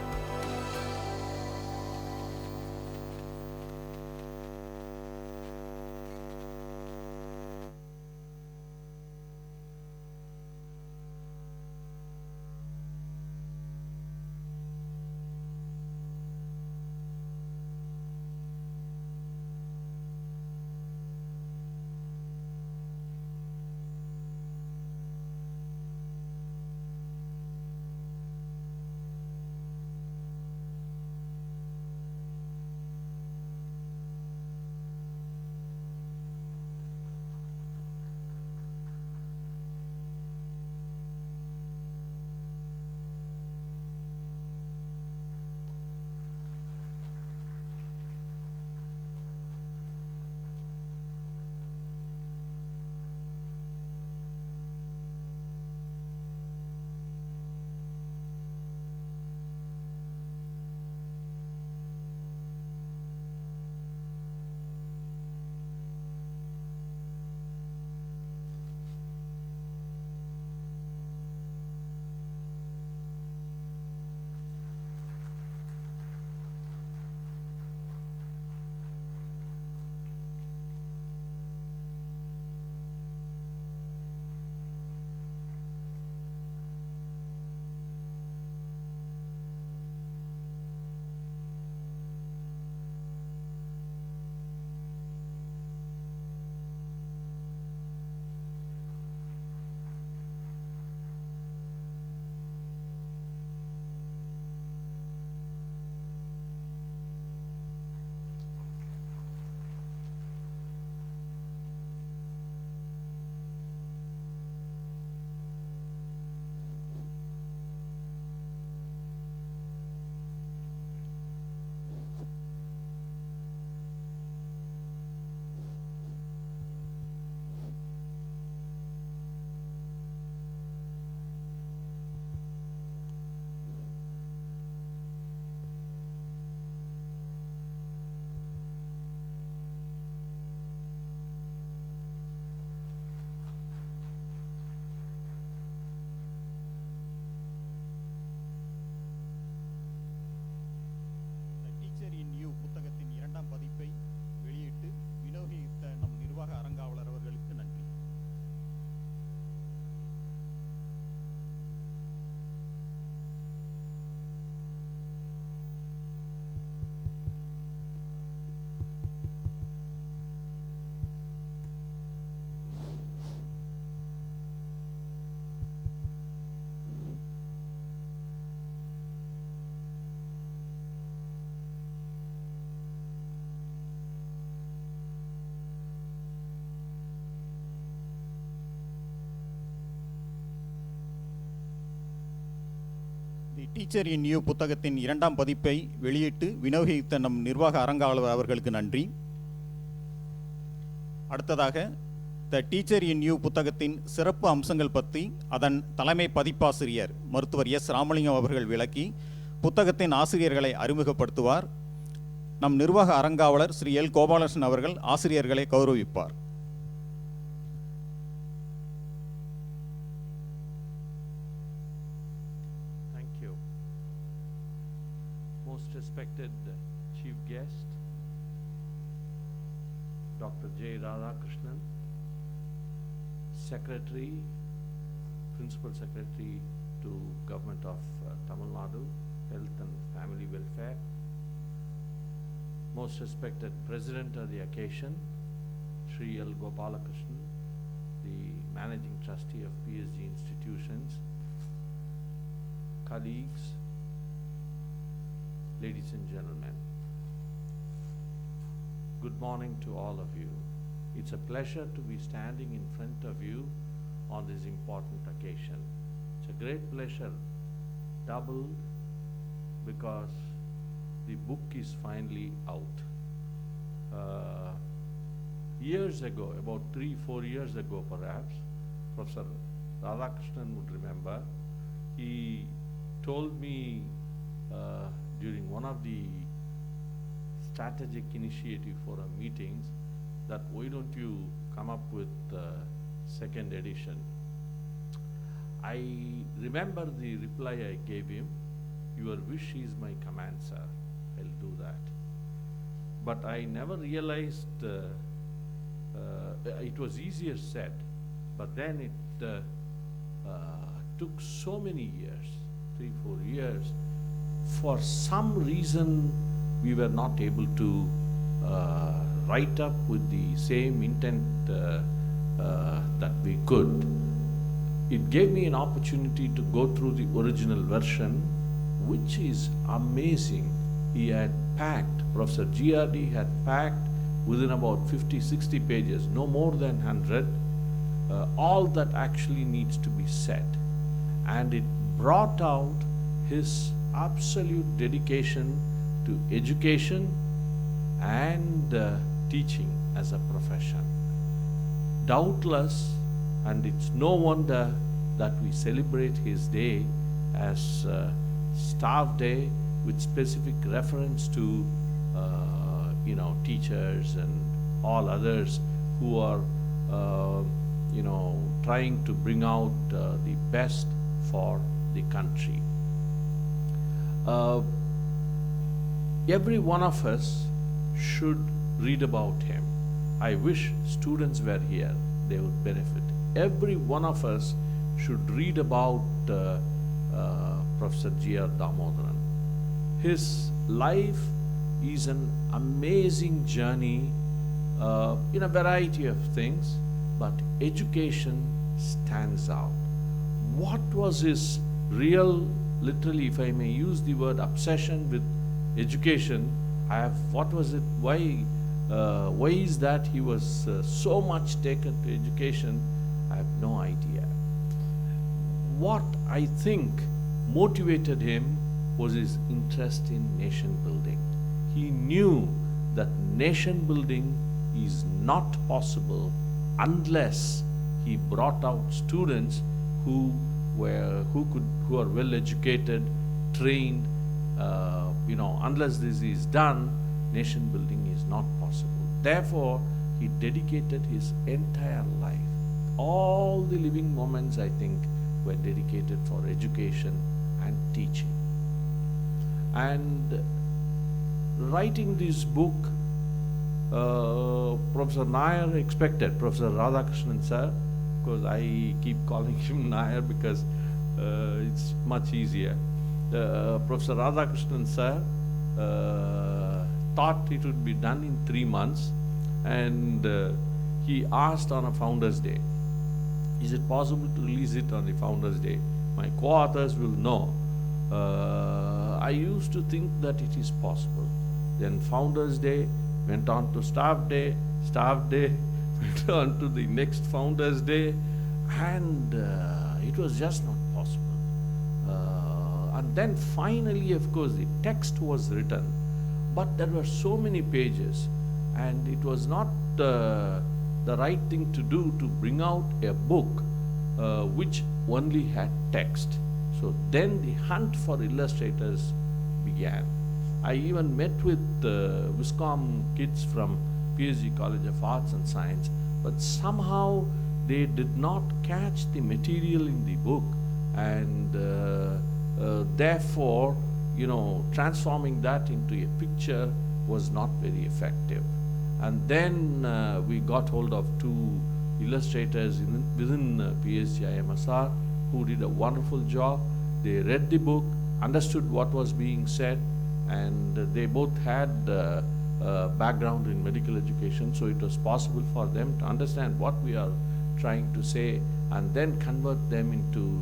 [SPEAKER 1] Teacher in new புத்தகத்தின் 2ஆம் பதிப்பை வெளியிட்டு விநியோகித்த நம் நிர்வாக அரங்காவலர் அவர்களுக்கு நன்றி. அடுத்ததாக the teacher in new புத்தகத்தின் சிறப்பு அம்சங்கள் பற்றி அதன் தலைமை பதிப்பாசிரியர் மருத்துவர் எஸ். ராமலிங்கம் அவர்கள் விளக்கி புத்தகத்தின் ஆசிரியர்களை அறிமுகப்படுத்துவார். நம் நிர்வாக அரங்காவலர் ஸ்ரீ எல். கோபாலகிருஷ்ணன் அவர்கள் ஆசிரியர்களை கௌரவிப்பார்.
[SPEAKER 8] Thank you. Most respected chief guest, Dr. J. Radhakrishnan, Secretary, Principal Secretary to Government of Tamil Nadu, Health and Family Welfare, most respected President of the occasion, Sri L. Gopalakrishnan, the Managing Trustee of PSG Institutions, colleagues, ladies and gentlemen, good morning to all of you. It's a pleasure to be standing in front of you on this important occasion. It's a great pleasure, doubled, because the book is finally out. Years ago, about 3-4 years ago perhaps, Professor Radhakrishnan would remember, he told me during one of the strategic initiative forum meetings that why don't you come up with second edition. I remember the reply I gave him, your wish is my command, sir. I'll do that. But I never realized it was easier said, but then it took so many years, 3-4 years. For some reason, we were not able to write up with the same intent that we could. It gave me an opportunity to go through the original version, which is amazing. He had packed, Professor GRD had packed within about 50-60 pages, no more than 100, all that actually needs to be said. And it brought out his absolute dedication to education and teaching as a profession. Doubtless, and it's no wonder that we celebrate his day as Staff Day with specific reference to teachers and all others who are trying to bring out the best for the country. Every one of us should read about him. I wish students were here, they would benefit. Every one of us should read about Professor G.R. Damodaran. His life is an amazing journey in a variety of things, but education stands out. What was his real, literally, if I may use the word obsession with education, what was it, why is that he was so much taken to education? I have no idea. What I think motivated him was his interest in nation building. He knew that nation building is not possible unless he brought out students who are well educated, trained. Unless this is done, nation building is not possible. Therefore, he dedicated his entire life. All the living moments, I think, were dedicated for education and teaching. And writing this book, Professor Nair expected, Professor Radhakrishnan sir, because I keep calling him Nair because it's much easier. Professor Radhakrishnan sir thought it would be done in 3 months, and he asked on a Founders Day, is it possible to release it on the Founders Day? My co-authors will know. I used to think that it is possible. Then Founders Day went on to Staff Day went on to the next Founders Day, and it was just not possible. and then finally, of course, the text was written, but there were so many pages, and it was not the right thing to do to bring out a book which only had text. So then the hunt for illustrators began. I even met with Wiscom kids from PSG College of Arts and Science, but somehow they did not catch the material in the book, and therefore, transforming that into a picture was not very effective. And then we got hold of two illustrators within PSG IMSR who did a wonderful job. They read the book, understood what was being said, and they both had background in medical education, so it was possible for them to understand what we are trying to say and then convert them into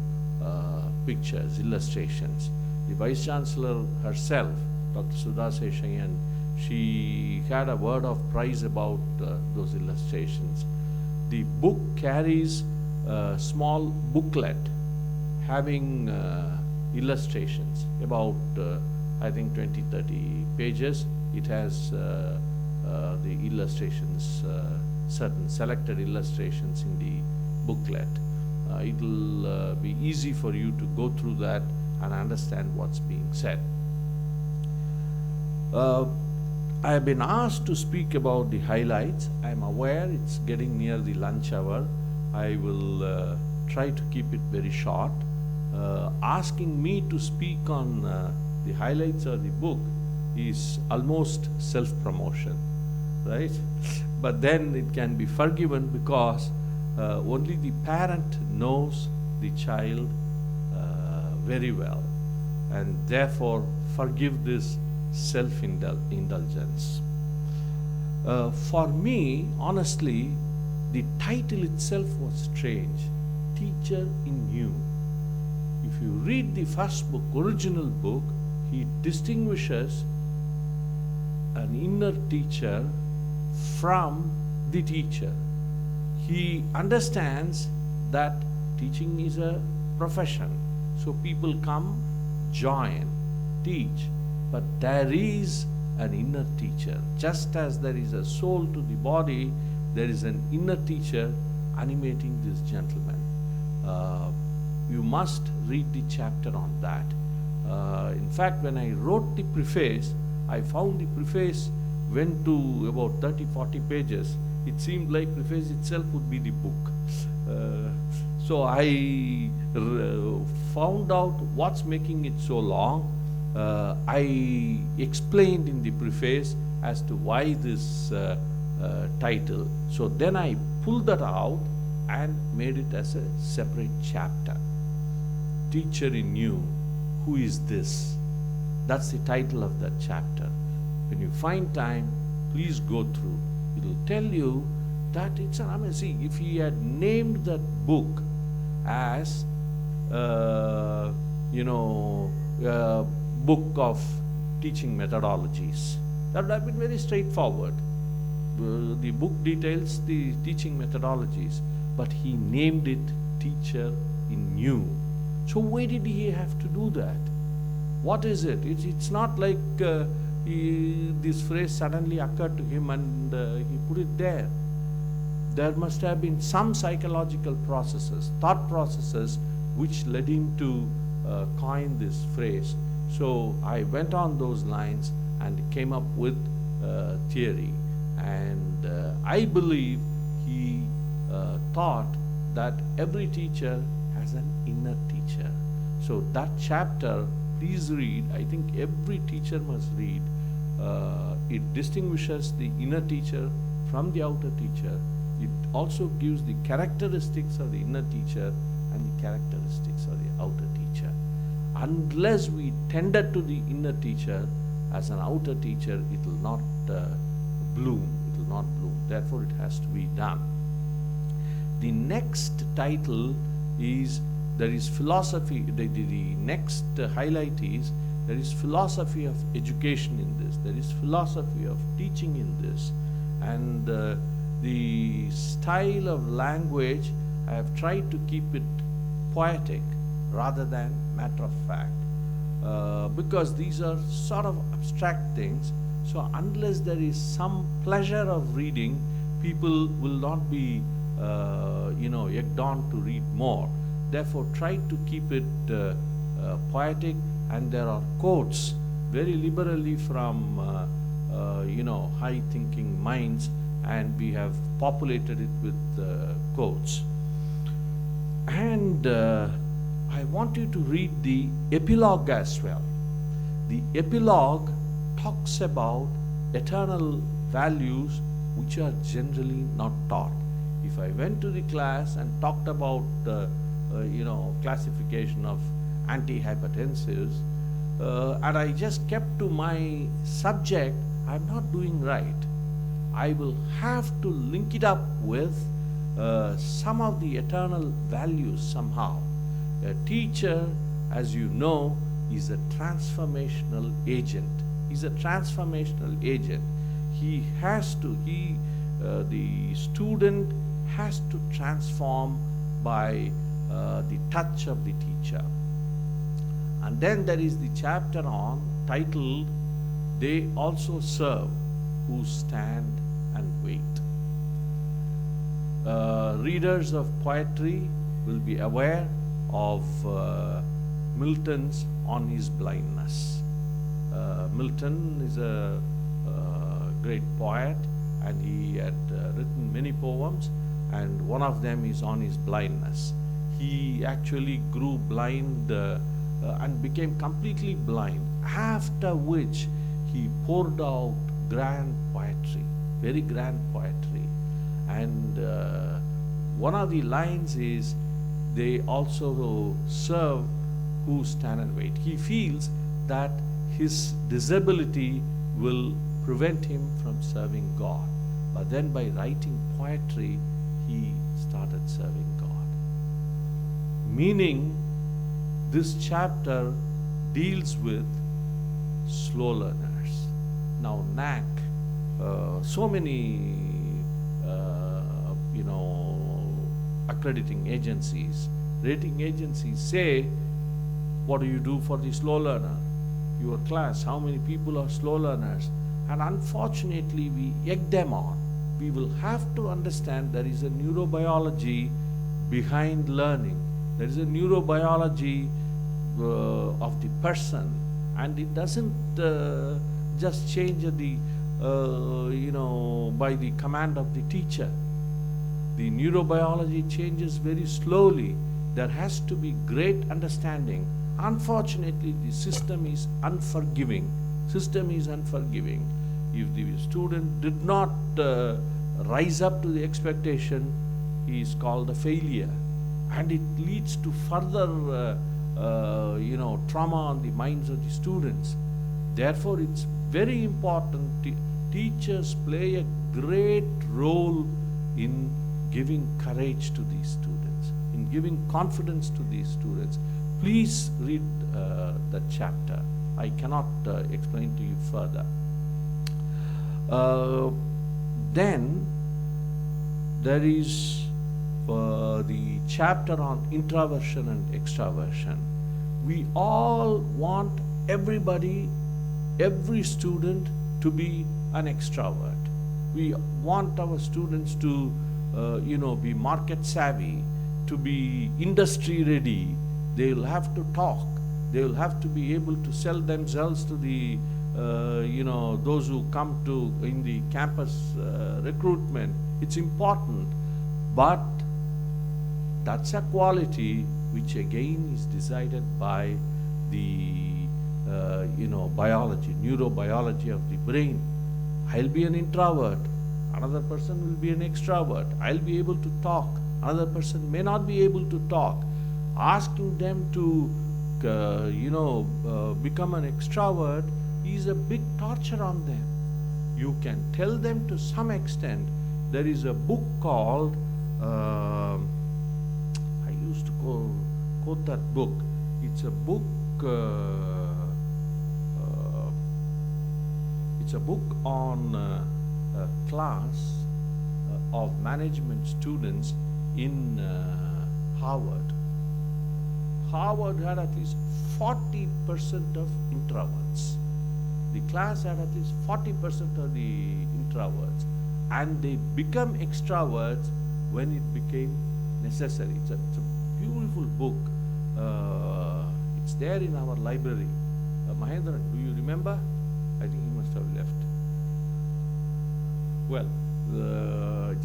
[SPEAKER 8] pictures, illustrations. The Vice Chancellor herself, Dr. Sudha Seshayan, she had a word of praise about those illustrations. The book carries a small booklet having illustrations, about I think 20-30 pages. It has the illustrations, certain selected illustrations in the booklet. It will be easy for you to go through that and understand what's being said. I have been asked to speak about the highlights. I am aware it's getting near the lunch hour. I will try to keep it very short. Asking me to speak on the highlights of the book is almost self-promotion, right? But then it can be forgiven because only the parent knows the child very well, and therefore forgive this self-indulgence. For me, honestly, the title itself was strange, Teacher in You. If you read the first book, original book, he distinguishes an inner teacher from the teacher. He understands that teaching is a profession. So people come, join, teach, but there is an inner teacher. Just as there is a soul to the body, there is an inner teacher animating this gentleman. You must read the chapter on that. In fact, when I wrote the preface, I found the preface went to about 30-40 pages. It seemed like preface itself would be the book. So I found out what's making it so long. I explained in the preface as to why this title. So then I pulled that out and made it as a separate chapter. Teacher in You, who is this? That's the title of that chapter. When you find time, please go through. It will tell you that it's an amazing. If he had named that book as book of teaching methodologies, that would have been very straightforward. The book details the teaching methodologies, but he named it Teacher in You. So why did he have to do that? What is it? It's not like this phrase suddenly occurred to him and he put it there. There must have been some psychological processes, thought processes, which led him to coin this phrase. So I went on those lines and came up with theory. And I believe he thought that every teacher has an inner teacher. So that chapter, please read. I think every teacher must read. It distinguishes the inner teacher from the outer teacher. It also gives the characteristics of the inner teacher and the characteristics of the outer teacher. Unless we tender to the inner teacher as an outer teacher, it will not bloom. It will not bloom. Therefore, it has to be done. The next title is, there is philosophy. The next highlight is, there is philosophy of education in this. There is philosophy of teaching in this. And the style of language, I have tried to keep it poetic rather than matter of fact. because these are sort of abstract things. So unless there is some pleasure of reading, people will not be egged on to read more. Therefore, try to keep it poetic, and there are quotes very liberally from high thinking minds, and we have populated it with quotes. And I want you to read the epilogue as well. The epilogue talks about eternal values which are generally not taught. If I went to the class and talked about classification of antihypertensives, and I just kept to my subject, I'm not doing right. I will have to link it up with some of the eternal values somehow. A teacher, as you know, is a transformational agent. He's a transformational agent. The student has to transform by the touch of the teacher. And then there is the chapter titled, "They Also Serve Who Stand and Wait." Readers of poetry will be aware of Milton's On His Blindness. Milton is a great poet, and he had written many poems, and one of them is On His Blindness. He actually grew blind and became completely blind, after which he poured out grand poetry, very grand poetry. And one of the lines is, "They also serve who stand and wait." He feels that his disability will prevent him from serving God. But then by writing poetry, he started serving God. Meaning, this chapter deals with slow learners. Now, NAC, so many accrediting agencies, rating agencies say, "What do you do for the slow learner? Your class, how many people are slow learners?" And unfortunately, we egg them on. We will have to understand there is a neurobiology behind learning. There is a neurobiology of the person, and it doesn't just change by the command of the teacher. The neurobiology changes very slowly. There has to be great understanding. Unfortunately, the system is unforgiving. If the student did not rise up to the expectation, he is called a failure, and it leads to further trauma on the minds of the students. Therefore, it's very important. Teachers play a great role in giving courage to these students, in giving confidence to these students. Please read that chapter. I cannot explain to you further. Then there is the chapter on introversion and extraversion. We all want every student to be an extrovert. We want our students to be market savvy, to be industry ready. They will have to talk. They will have to be able to sell themselves to the those who come to in the campus recruitment. It's important, but that's a quality which again is decided by the biology, neurobiology of the brain. I'll be an introvert, another person will be an extrovert. I'll be able to talk, another person may not be able to talk. Asking them to become an extrovert is a big torture on them. You can tell them to some extent. There is a book called, I used to quote that book. It's a book on a class of management students in Harvard. Harvard had at least 40% of introverts. The class had at least 40% of the introverts, and they become extroverts when it became necessary. It's a beautiful book. It's there in our library. Mahendran, do you remember? I think he must have left. Well,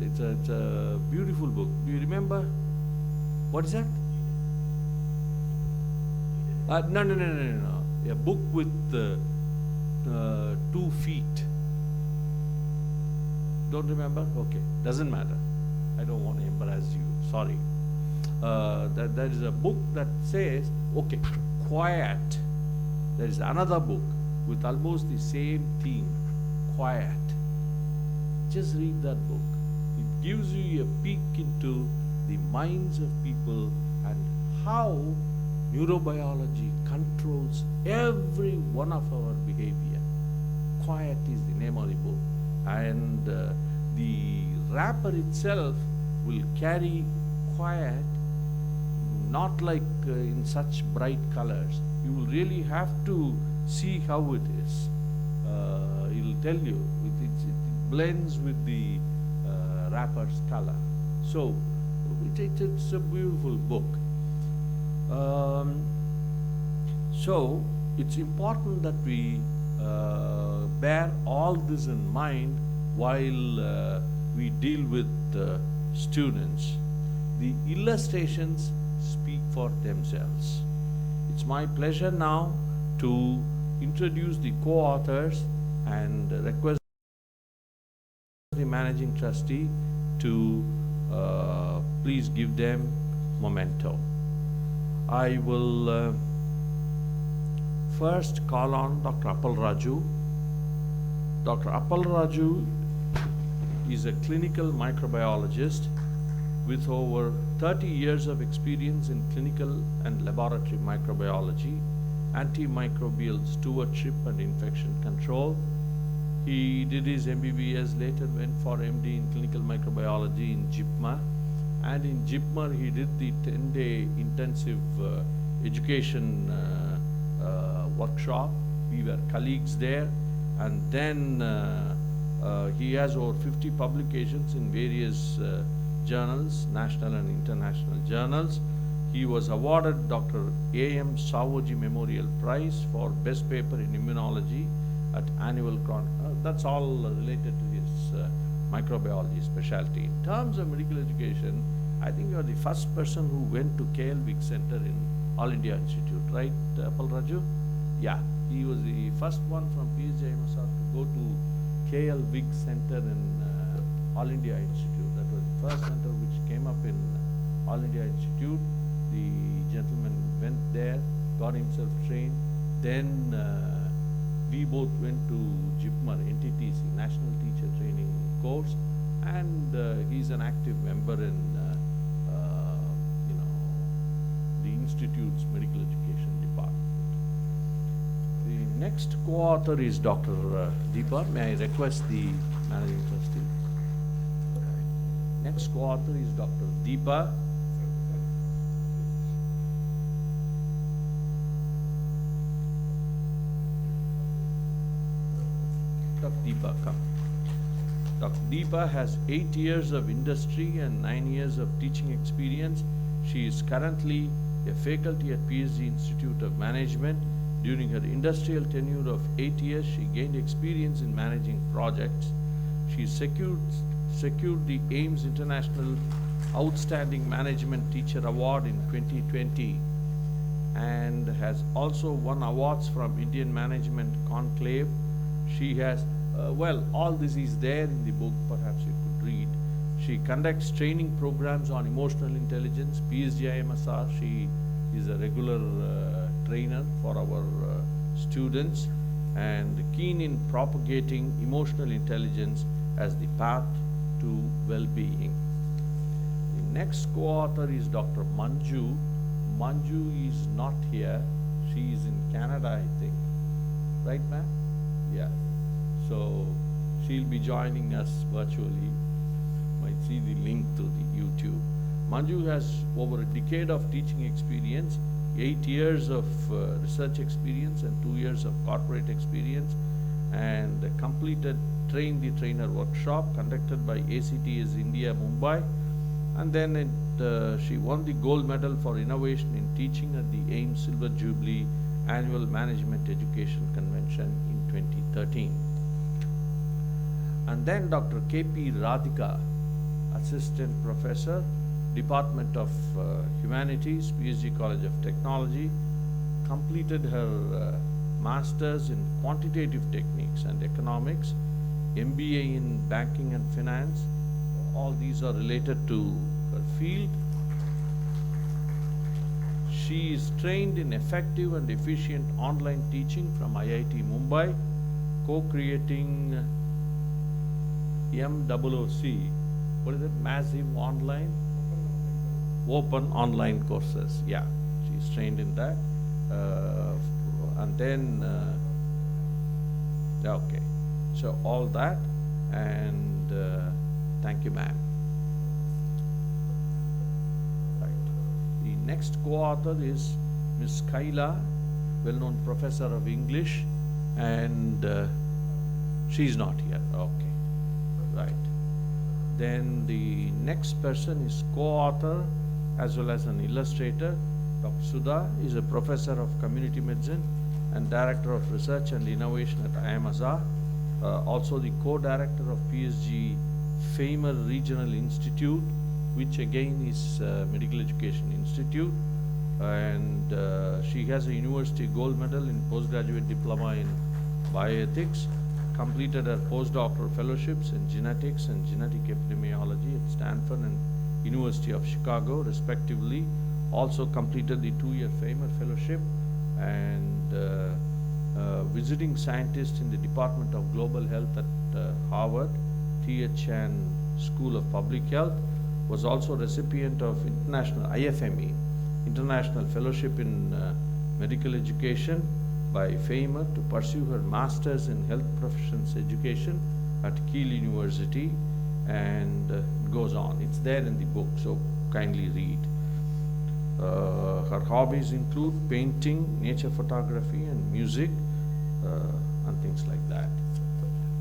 [SPEAKER 8] it's a beautiful book. Do you remember? What is that? No. A book with 2 feet. Don't remember? Okay, doesn't matter. I don't want to embarrass you. Sorry. There is a book that says, okay, quiet. There is another book with almost the same theme, quiet. Just read that book. It gives you a peek into the minds of people and how neurobiology controls every one of our behavior. Quiet is the name of the book. And the wrapper itself will carry quiet, not like in such bright colors. You will really have to see how it is. It will tell you. It blends with the wrapper's color. So it's a beautiful book. So it's important that we bear all this in mind while we deal with students. The illustrations speak for themselves. It's my pleasure now to introduce the co-authors and request the managing trustee to please give them memento. I will first call on Dr. Appal Raju. Dr. Appal Raju is a clinical microbiologist with over 30 years of experience in clinical and laboratory microbiology, antimicrobial stewardship and infection control. He did his MBBS, later went for MD in clinical microbiology in JIPMER, and in JIPMER he did the 10-day intensive education workshop. We were colleagues there, and then he has over 50 publications in various journals, national and international journals. He was awarded Dr. A.M. Savoji Memorial Prize for Best Paper in Immunology at annual that's all related to his microbiology specialty. In terms of medical education, I think you are the first person who went to KL Vic Center in All India Institute, right, Appal Raju? Yeah, he was the first one from PSJ MSR to go to KL Vic Center in All India Institute. That was the first center which came up in All India Institute. The gentleman went there, got himself trained. Then we both went to JIPMER, NTTC, National Teacher Training Course, and he's an active member in the Institute's Medical Education Department. The next co-author is Dr. Deepa. May I request the Managing Trustee? Next co-author is Dr. Deepa. Dr. Deepa, come. Dr. Deepa has 8 years of industry and 9 years of teaching experience. She is currently a faculty at PSG Institute of Management. During her industrial tenure of 8 years, she gained experience in managing projects. She secured the AIMS International Outstanding Management Teacher Award in 2020 and has also won awards from Indian Management Conclave. She has, all this is there in the book, perhaps you could read. She conducts training programs on emotional intelligence, PSGI MSR. She is a regular trainer for our students and keen in propagating emotional intelligence as the path to well-being. The next co-author is Dr. Manju. Manju is not here. She is in Canada, I think. Right, ma'am? Yeah. So she'll be joining us virtually. Might see the link to the YouTube. Manju has over a decade of teaching experience, 8 years of research experience and 2 years of corporate experience, and completed Train the Trainer workshop conducted by ACTS India, Mumbai. And then she won the gold medal for innovation in teaching at the AIMS Silver Jubilee Annual Management Education Convention in 2013. And then Dr. K.P. Radhika, Assistant Professor, Department of Humanities, PSG College of Technology, completed her Masters in Quantitative Techniques and Economics, MBA in Banking and Finance. All these are related to her field. She is trained in effective and efficient online teaching from IIT Mumbai, co-creating MOOC. What is it? Massive online? Open online courses. Yeah, she's trained in that. And then, okay. So all that, and thank you, ma'am. Right. The next co-author is Miss Kaila, well-known professor of English, and she's not here. Okay, right. Then the next person is co-author as well as an illustrator. Dr. Sudha is a professor of community medicine and director of research and innovation at IMSR. Also the co-director of PSG Famer Regional Institute, which again is Medical Education Institute. And she has a university gold medal in postgraduate diploma in bioethics, completed her postdoctoral fellowships in genetics and genetic epidemiology at Stanford and University of Chicago, respectively. Also completed the 2-year Famer Fellowship, and visiting scientist in the Department of Global Health at Harvard, T.H. Chan School of Public Health. Was also recipient of International IFME, International Fellowship in Medical Education by Famer to pursue her Masters in Health Professions Education at Kiel University, and it goes on. It's there in the book, so kindly read. Her hobbies include painting, nature photography, and music, and things like that.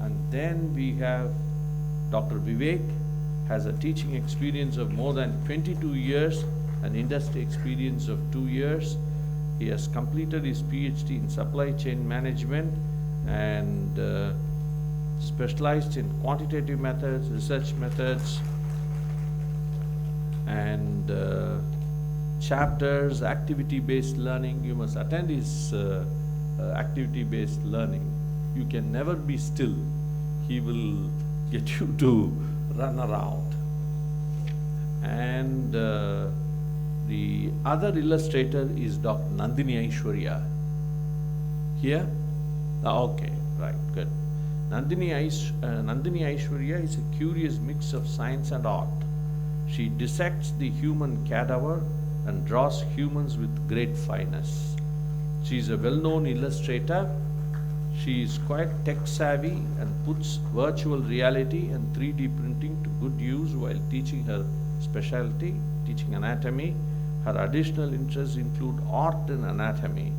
[SPEAKER 8] And then we have Dr. Vivek, has a teaching experience of more than 22 years and industry experience of 2 years. He has completed his PhD in supply chain management and specialized in quantitative methods, research methods, and chapters, activity-based learning. You must attend his activity-based learning. You can never be still. He will get you to run around. And the other illustrator is Dr. Nandini Aishwarya. Here? Okay, right, good. Nandini Aishwarya is a curious mix of science and art. She dissects the human cadaver and draws humans with great fineness. She is a well-known illustrator. She is quite tech-savvy and puts virtual reality and 3D printing to good use while teaching her specialty, teaching anatomy. Her additional interests include art and anatomy,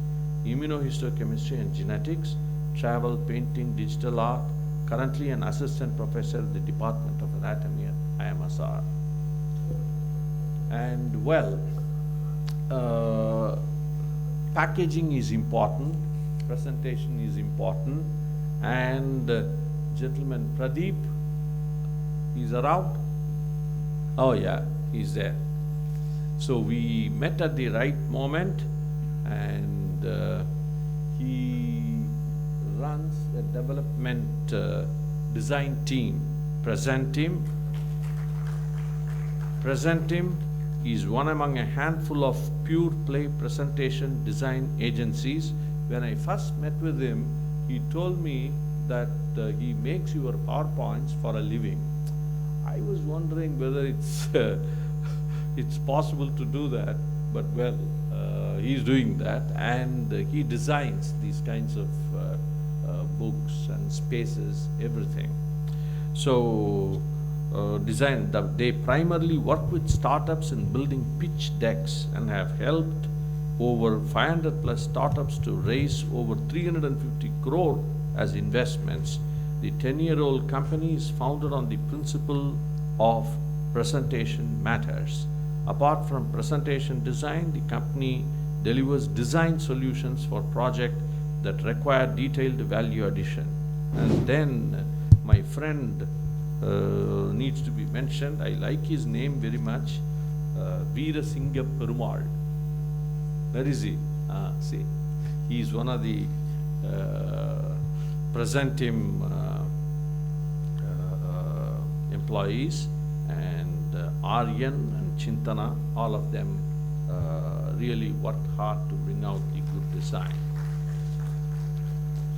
[SPEAKER 8] immunohistochemistry and genetics, travel, painting, digital art, currently an assistant professor at the Department of Anatomy at IMSR. And well, packaging is important, presentation is important, and gentleman Pradeep is around. Oh yeah, he's there. So we met at the right moment, and he runs a development design team. Present him. Is one among a handful of pure play presentation design agencies. When I first met with him, he told me that he makes your PowerPoints for a living. I was wondering whether it's it's possible to do that, but well, he's doing that, and he designs these kinds of books and spaces, everything. So they primarily work with startups in building pitch decks and have helped over 500 plus startups to raise over 350 crore as investments. The 10-year-old company is founded on the principle of presentation matters. Apart from presentation design, the company delivers design solutions for projects that require detailed value addition. And then my friend needs to be mentioned. I like his name very much, Veerasingha Perumal. Where is he? See, he is one of the Presentim employees, and Aryan and Chintana, all of them really worked hard to bring out the good design.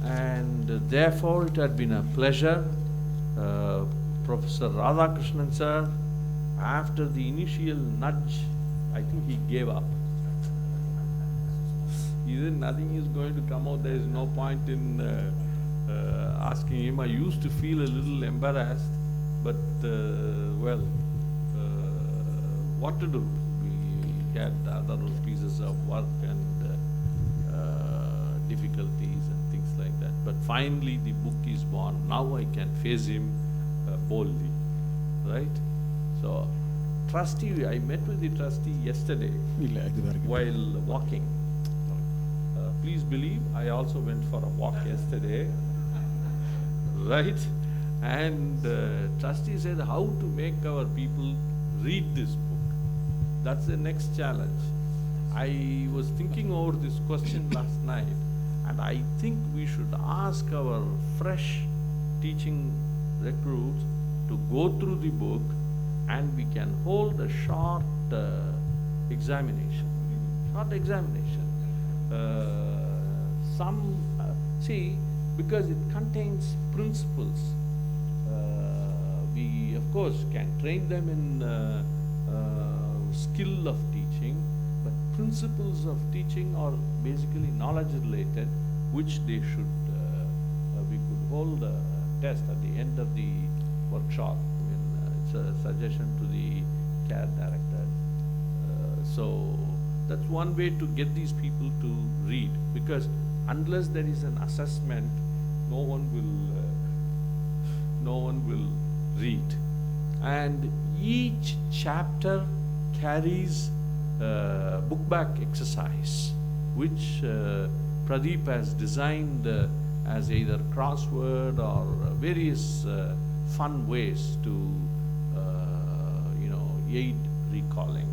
[SPEAKER 8] And therefore it had been a pleasure. Professor Radhakrishnan sir, after the initial nudge, I think he gave up. He said nothing is going to come out, there is no point in asking him. I used to feel a little embarrassed, but what to do? We had other pieces of work and difficulties and things like that. But finally the book is born. Now I can face him boldly, right? So, trustee, I met with the trustee yesterday while walking. Please believe, I also went for a walk yesterday, right? And trustee said how to make our people read this book. That's the next challenge. I was thinking over this question last night, and I think we should ask our fresh teaching recruits to go through the book, and we can hold a short examination. See, because it contains principles. We of course can train them in skill of teaching, but principles of teaching are basically knowledge related, which they should, we could hold a test at the end of the workshop. I mean, it's a suggestion to the CARE director. So that's one way to get these people to read, because unless there is an assessment, no one will read. And each chapter carries a book back exercise, which Pradeep has designed as either crossword or various fun ways to aid recalling.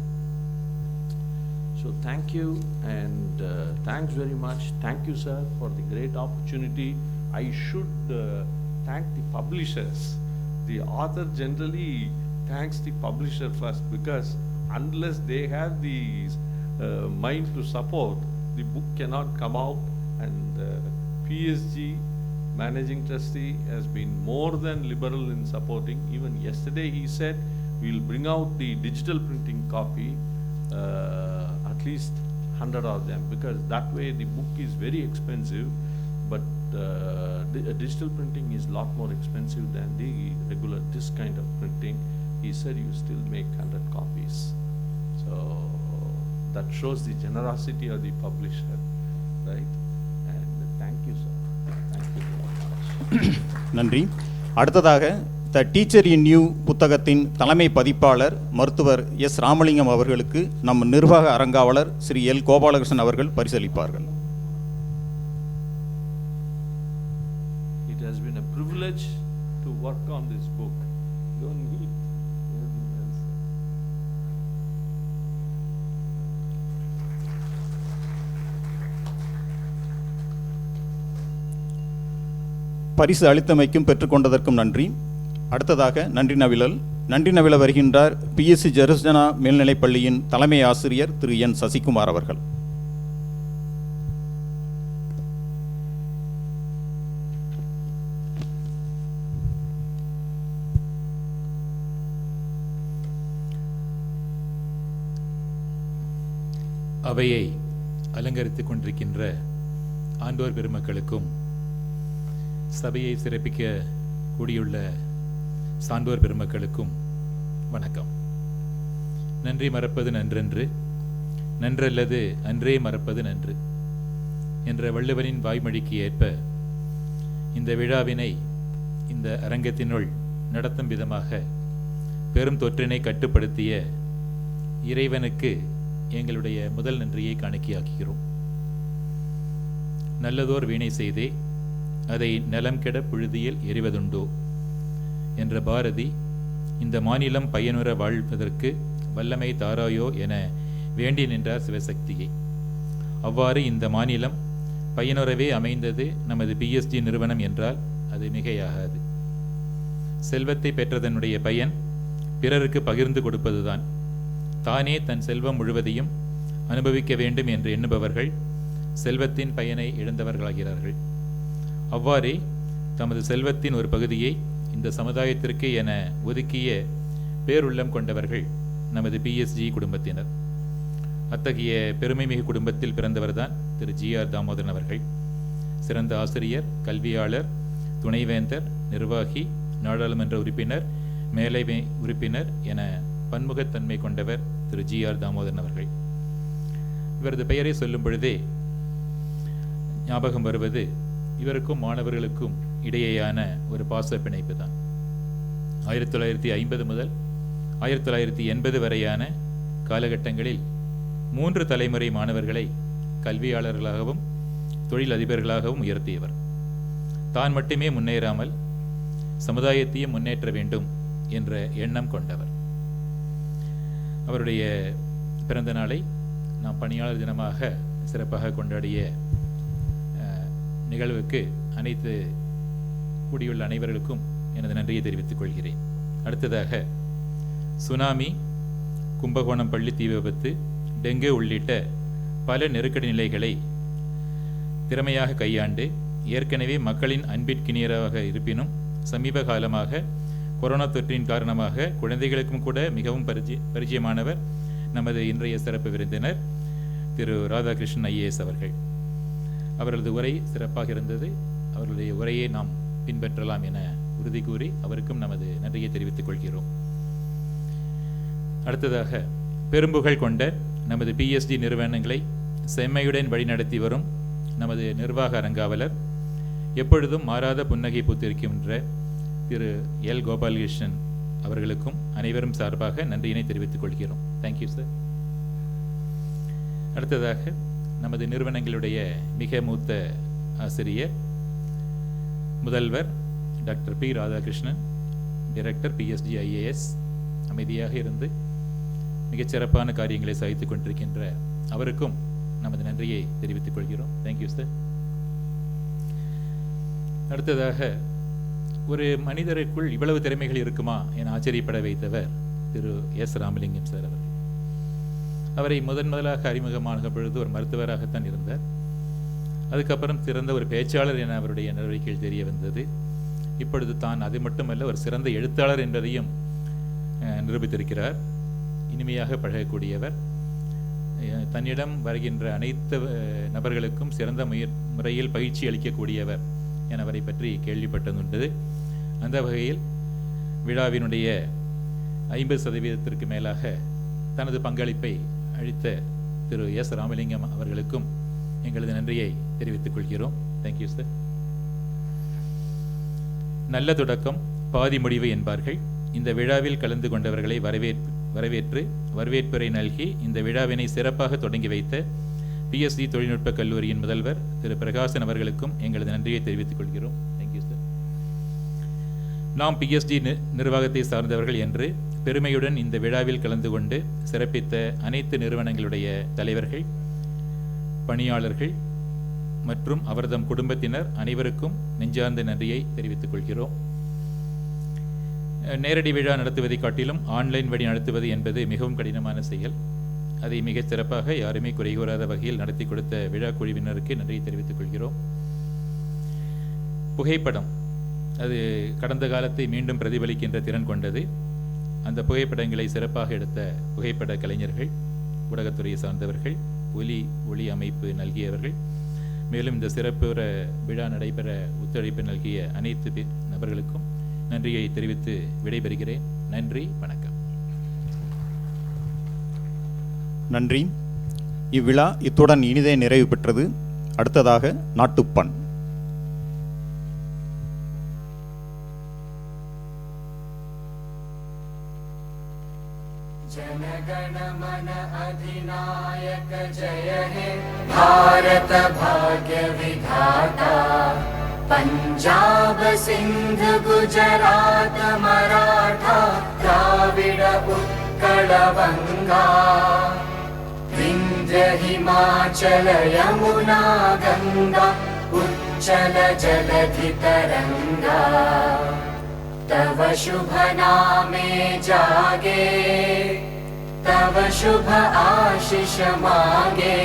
[SPEAKER 8] So thank you, and thanks very much. Thank you, sir, for the great opportunity. I should thank the publishers. The author generally thanks the publisher first, because unless they have the mind to support, the book cannot come out. And PSG managing trustee has been more than liberal in supporting. Even yesterday he said we'll bring out the digital printing copy, at least 100 of them, because that way the book is very expensive, but digital printing is a lot more expensive than the regular, this kind of printing. He said you still make 100 copies. So that shows the generosity of the publisher, right? And thank you, sir. Thank you very much.
[SPEAKER 1] நன்றி. அடுத்ததாக the teacher in new புத்தகத்தின் தலைமை பதிப்பாளர் மருத்துவர் S Ramalingam அவர்களுக்கு நம் நிர்வாக அரங்காவலர் Sri L Gopalakrishnan அவர்கள் பரிசளிப்பார்கள்.
[SPEAKER 8] It has been a privilege to work on this book. You don't need anything else.
[SPEAKER 1] பரிசு அளித்தமைக்கும் பெற்றுக்கொண்டதற்கும் நன்றி. அடுத்ததாக நன்றி நவில வருகின்றார் பிஎஸ்சி ஜெருசனா மேல்நிலைப்பள்ளியின் தலைமை ஆசிரியர் திரு என் சசிகுமார் அவர்கள்.
[SPEAKER 9] அவையை அலங்கரித்துக் கொண்டிருக்கின்ற ஆண்டோர் பெருமக்களுக்கும், சபையை சிறப்பிக்க கூடியுள்ள சான்றோர் பெருமக்களுக்கும் வணக்கம். நன்றி மறப்பது நன்றென்று நன்றல்லது அன்றே மறப்பது நன்று என்ற வள்ளுவரின் வாய்மொழிக்கு ஏற்ப இந்த விழாவினை இந்த அரங்கத்தினுள் நடத்தும் விதமாக பெரும் தொற்றினை கட்டுப்படுத்திய இறைவனுக்கு எங்களுடைய முதல் நன்றியை காணிக்கையாக்குகிறோம். நல்லதோர் வீணை செய்தே அதை நலம் கெட புழுதியில் எறிவதுண்டோ என்ற பாரதி இந்த மாநிலம் பயனுற வாழ்வதற்கு வல்லமை தாராயோ என வேண்டி நின்றார் சிவசக்தியை. அவ்வாறு இந்த மாநிலம் பயனுறவே அமைந்தது நமது PSG நிறுவனம் என்றால் அது மிகையாகாது. செல்வத்தை பெற்றதனுடைய பயன் பிறருக்கு பகிர்ந்து கொடுப்பதுதான். தானே தன் செல்வம் முழுவதையும் அனுபவிக்க வேண்டும் என்று எண்ணுபவர்கள் செல்வத்தின் பயனை இழந்தவர்களாகிறார்கள். அவ்வாறே தமது செல்வத்தின் ஒரு பகுதியை இந்த சமுதாயத்திற்கு என ஒதுக்கிய பேருள்ளம் கொண்டவர்கள் நமது PSG குடும்பத்தினர். அத்தகைய பெருமைமிகு குடும்பத்தில் பிறந்தவர்தான் திரு GR தாமோதரன் அவர்கள். சிறந்த ஆசிரியர், கல்வியாளர், துணைவேந்தர், நிர்வாகி, நாடாளுமன்ற உறுப்பினர், மேலைமை உறுப்பினர் என பன்முகத்தன்மை கொண்டவர் திரு GR தாமோதரன் அவர்கள். இவரது பெயரை சொல்லும் பொழுதே ஞாபகம் வருவது இவருக்கும் மாணவர்களுக்கும் இடையேயான ஒரு பாச பிணைப்பு தான். 1950 முதல் 1980 வரையான காலகட்டங்களில் 3 தலைமுறை மாணவர்களை கல்வியாளர்களாகவும் தொழில் அதிபர்களாகவும் உயர்த்தியவர். தான் மட்டுமே முன்னேறாமல் சமுதாயத்தையும் முன்னேற்ற வேண்டும் என்ற எண்ணம் கொண்டவர். அவருடைய பிறந்த நாளை நாம் பணியாளர் தினமாக சிறப்பாக கொண்டாடிய நிகழ்வுக்கு அனைத்து கூடியுள்ள அனைவர்களுக்கும் எனது நன்றியை தெரிவித்துக் கொள்கிறேன். அடுத்ததாக சுனாமி, கும்பகோணம் பள்ளி தீ விபத்து, டெங்கு உள்ளிட்ட பல நெருக்கடி நிலைகளை திறமையாக கையாண்டு ஏற்கனவே மக்களின் அன்பிற்கினியராக இருப்பினும் சமீப காலமாக கொரோனா தொற்றின் காரணமாக குழந்தைகளுக்கும் கூட மிகவும் பரிச்சயமானவர் நமது இன்றைய சிறப்பு விருந்தினர் திரு ராதாகிருஷ்ணன் IAS அவர்கள். அவரது உரை சிறப்பாக இருந்தது. அவர்களுடைய உரையை நாம் பின்பற்றலாம் என உறுதி கூறி அவருக்கும் நமது நன்றியை தெரிவித்துக் கொள்கிறோம். அடுத்ததாக பெரும்புகழ் கொண்ட நமது PSG நிறுவனங்களை செம்மையுடன் வழிநடத்தி வரும் நமது நிர்வாக அரங்காவலர், எப்பொழுதும் மாறாத புன்னகை பூத்திருக்கின்ற திரு L. கோபாலகிருஷ்ணன் அவர்களுக்கும் அனைவரும் சார்பாக நன்றியினை தெரிவித்துக் கொள்கிறோம். Thank you sir. அடுத்ததாக நமது நிறுவனங்களுடைய மிக மூத்த ஆசிரியர், முதல்வர் doctor P. Radhakrishnan, director PSG IAS, அமைதியாக இருந்து மிகச்சிறப்பான காரியங்களை சாதித்துக் கொண்டிருக்கின்ற அவருக்கும் நமது நன்றியை தெரிவித்துக் கொள்கிறோம். Thank you sir. அடுத்ததாக ஒரு மனிதருக்குள் இவ்வளவு திறமைகள் இருக்குமா என ஆச்சரியப்பட வைத்தவர் திரு S. ராமலிங்கம் சார் அவர்கள். அவரை முதலாக அறிமுகமான பொழுது ஒரு மருத்துவராகத்தான் இருந்தார். அதுக்கப்புறம் சிறந்த ஒரு பேச்சாளர் என அவருடைய நடவடிக்கைகள் தெரிய வந்தது. இப்பொழுது தான் அது மட்டுமல்ல, ஒரு சிறந்த எழுத்தாளர் என்பதையும் நிரூபித்திருக்கிறார். இனிமையாக பழகக்கூடியவர், தன்னிடம் வருகின்ற அனைத்து நபர்களுக்கும் சிறந்த முறையில் பயிற்சி அளிக்கக்கூடியவர் என அவரை பற்றி கேள்விப்பட்டதுண்டு. அந்த வகையில் விழாவினுடைய 50% மேலாக தனது பங்களிப்பை அளித்த திரு S. ராமலிங்கம் அவர்களுக்கும் எங்களது நன்றியை தெரிவித்துக் கொள்கிறோம். Thank you sir. நல்ல தொடக்கம் பாதி முடிவு என்பார்கள். இந்த விழாவில் கலந்து கொண்டவர்களை வரவேற்று வரவேற்புரை நல்கி இந்த விழாவினை சிறப்பாக தொடங்கி வைத்த PSG தொழில்நுட்ப கல்லூரியின் முதல்வர் திரு பிரகாசன் அவர்களுக்கும் எங்களது நன்றியை தெரிவித்துக் கொள்கிறோம். Thank you sir. நாம் PSG நிர்வாகத்தை சார்ந்தவர்கள் என்று பெருமையுடன் இந்த விழாவில் கலந்து கொண்டு சிறப்பித்த அனைத்து நிறுவனங்களுடைய தலைவர்கள், பணியாளர்கள் மற்றும் அவர்தம் குடும்பத்தினர் அனைவருக்கும் நெஞ்சார்ந்த நன்றியை தெரிவித்துக் கொள்கிறோம். நேரடி விழா நடத்துவதை காட்டிலும் ஆன்லைன் வழி நடத்துவது என்பது மிகவும் கடினமான செயல். அதை மிகச் சிறப்பாக யாருமே குறை கூறாத வகையில் நடத்தி கொடுத்த விழா குழுவினருக்கு நன்றியை தெரிவித்துக் கொள்கிறோம். புகைப்படம் அது கடந்த காலத்தை மீண்டும் பிரதிபலிக்கின்ற திறன் கொண்டது. அந்த புகைப்படங்களை சிறப்பாக எடுத்த புகைப்பட கலைஞர்கள், ஊடகத்துறையை சார்ந்தவர்கள், ஒளி அமைப்பு நல்கியவர்கள், மேலும் இந்த சிறப்பு விழா நடைபெற ஒத்துழைப்பு நல்கிய அனைத்து நபர்களுக்கும் நன்றியை தெரிவித்து விடைபெறுகிறேன். நன்றி, வணக்கம்.
[SPEAKER 1] நன்றி. இவ்விழா இத்துடன் இனிதே நிறைவு பெற்றது. அடுத்ததாக நாட்டுப்பண்.
[SPEAKER 10] जनगण मन अधिनायक जय हे भारत भाग्य विधाता पंजाब सिंध गुजरात मराठा द्राविड उत्कल बंगा विंध्य हिमाचल यमुना गंगा उच्चल जलधि तरंगा तव शुभ नामे जागे तव शुभ आशीष मांगे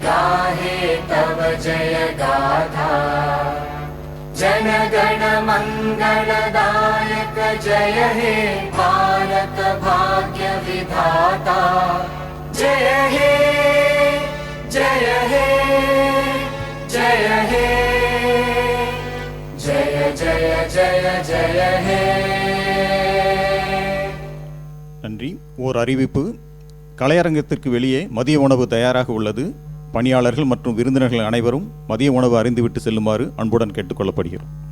[SPEAKER 10] गाहे तव जय गाथा जनगण मंगलदायक जय हे भारत भाग्य विधाता जय हे जय हे जय हे जय जय जय जय हे.
[SPEAKER 1] நன்றி. ஓர் அறிவிப்பு. கலையரங்கத்திற்கு வெளியே மதிய உணவு தயாராக உள்ளது. பணியாளர்கள் மற்றும் விருந்தினர்கள் அனைவரும் மதிய உணவு அறிந்துவிட்டு செல்லுமாறு அன்புடன் கேட்டுக்கொள்ளப்படுகிறோம்.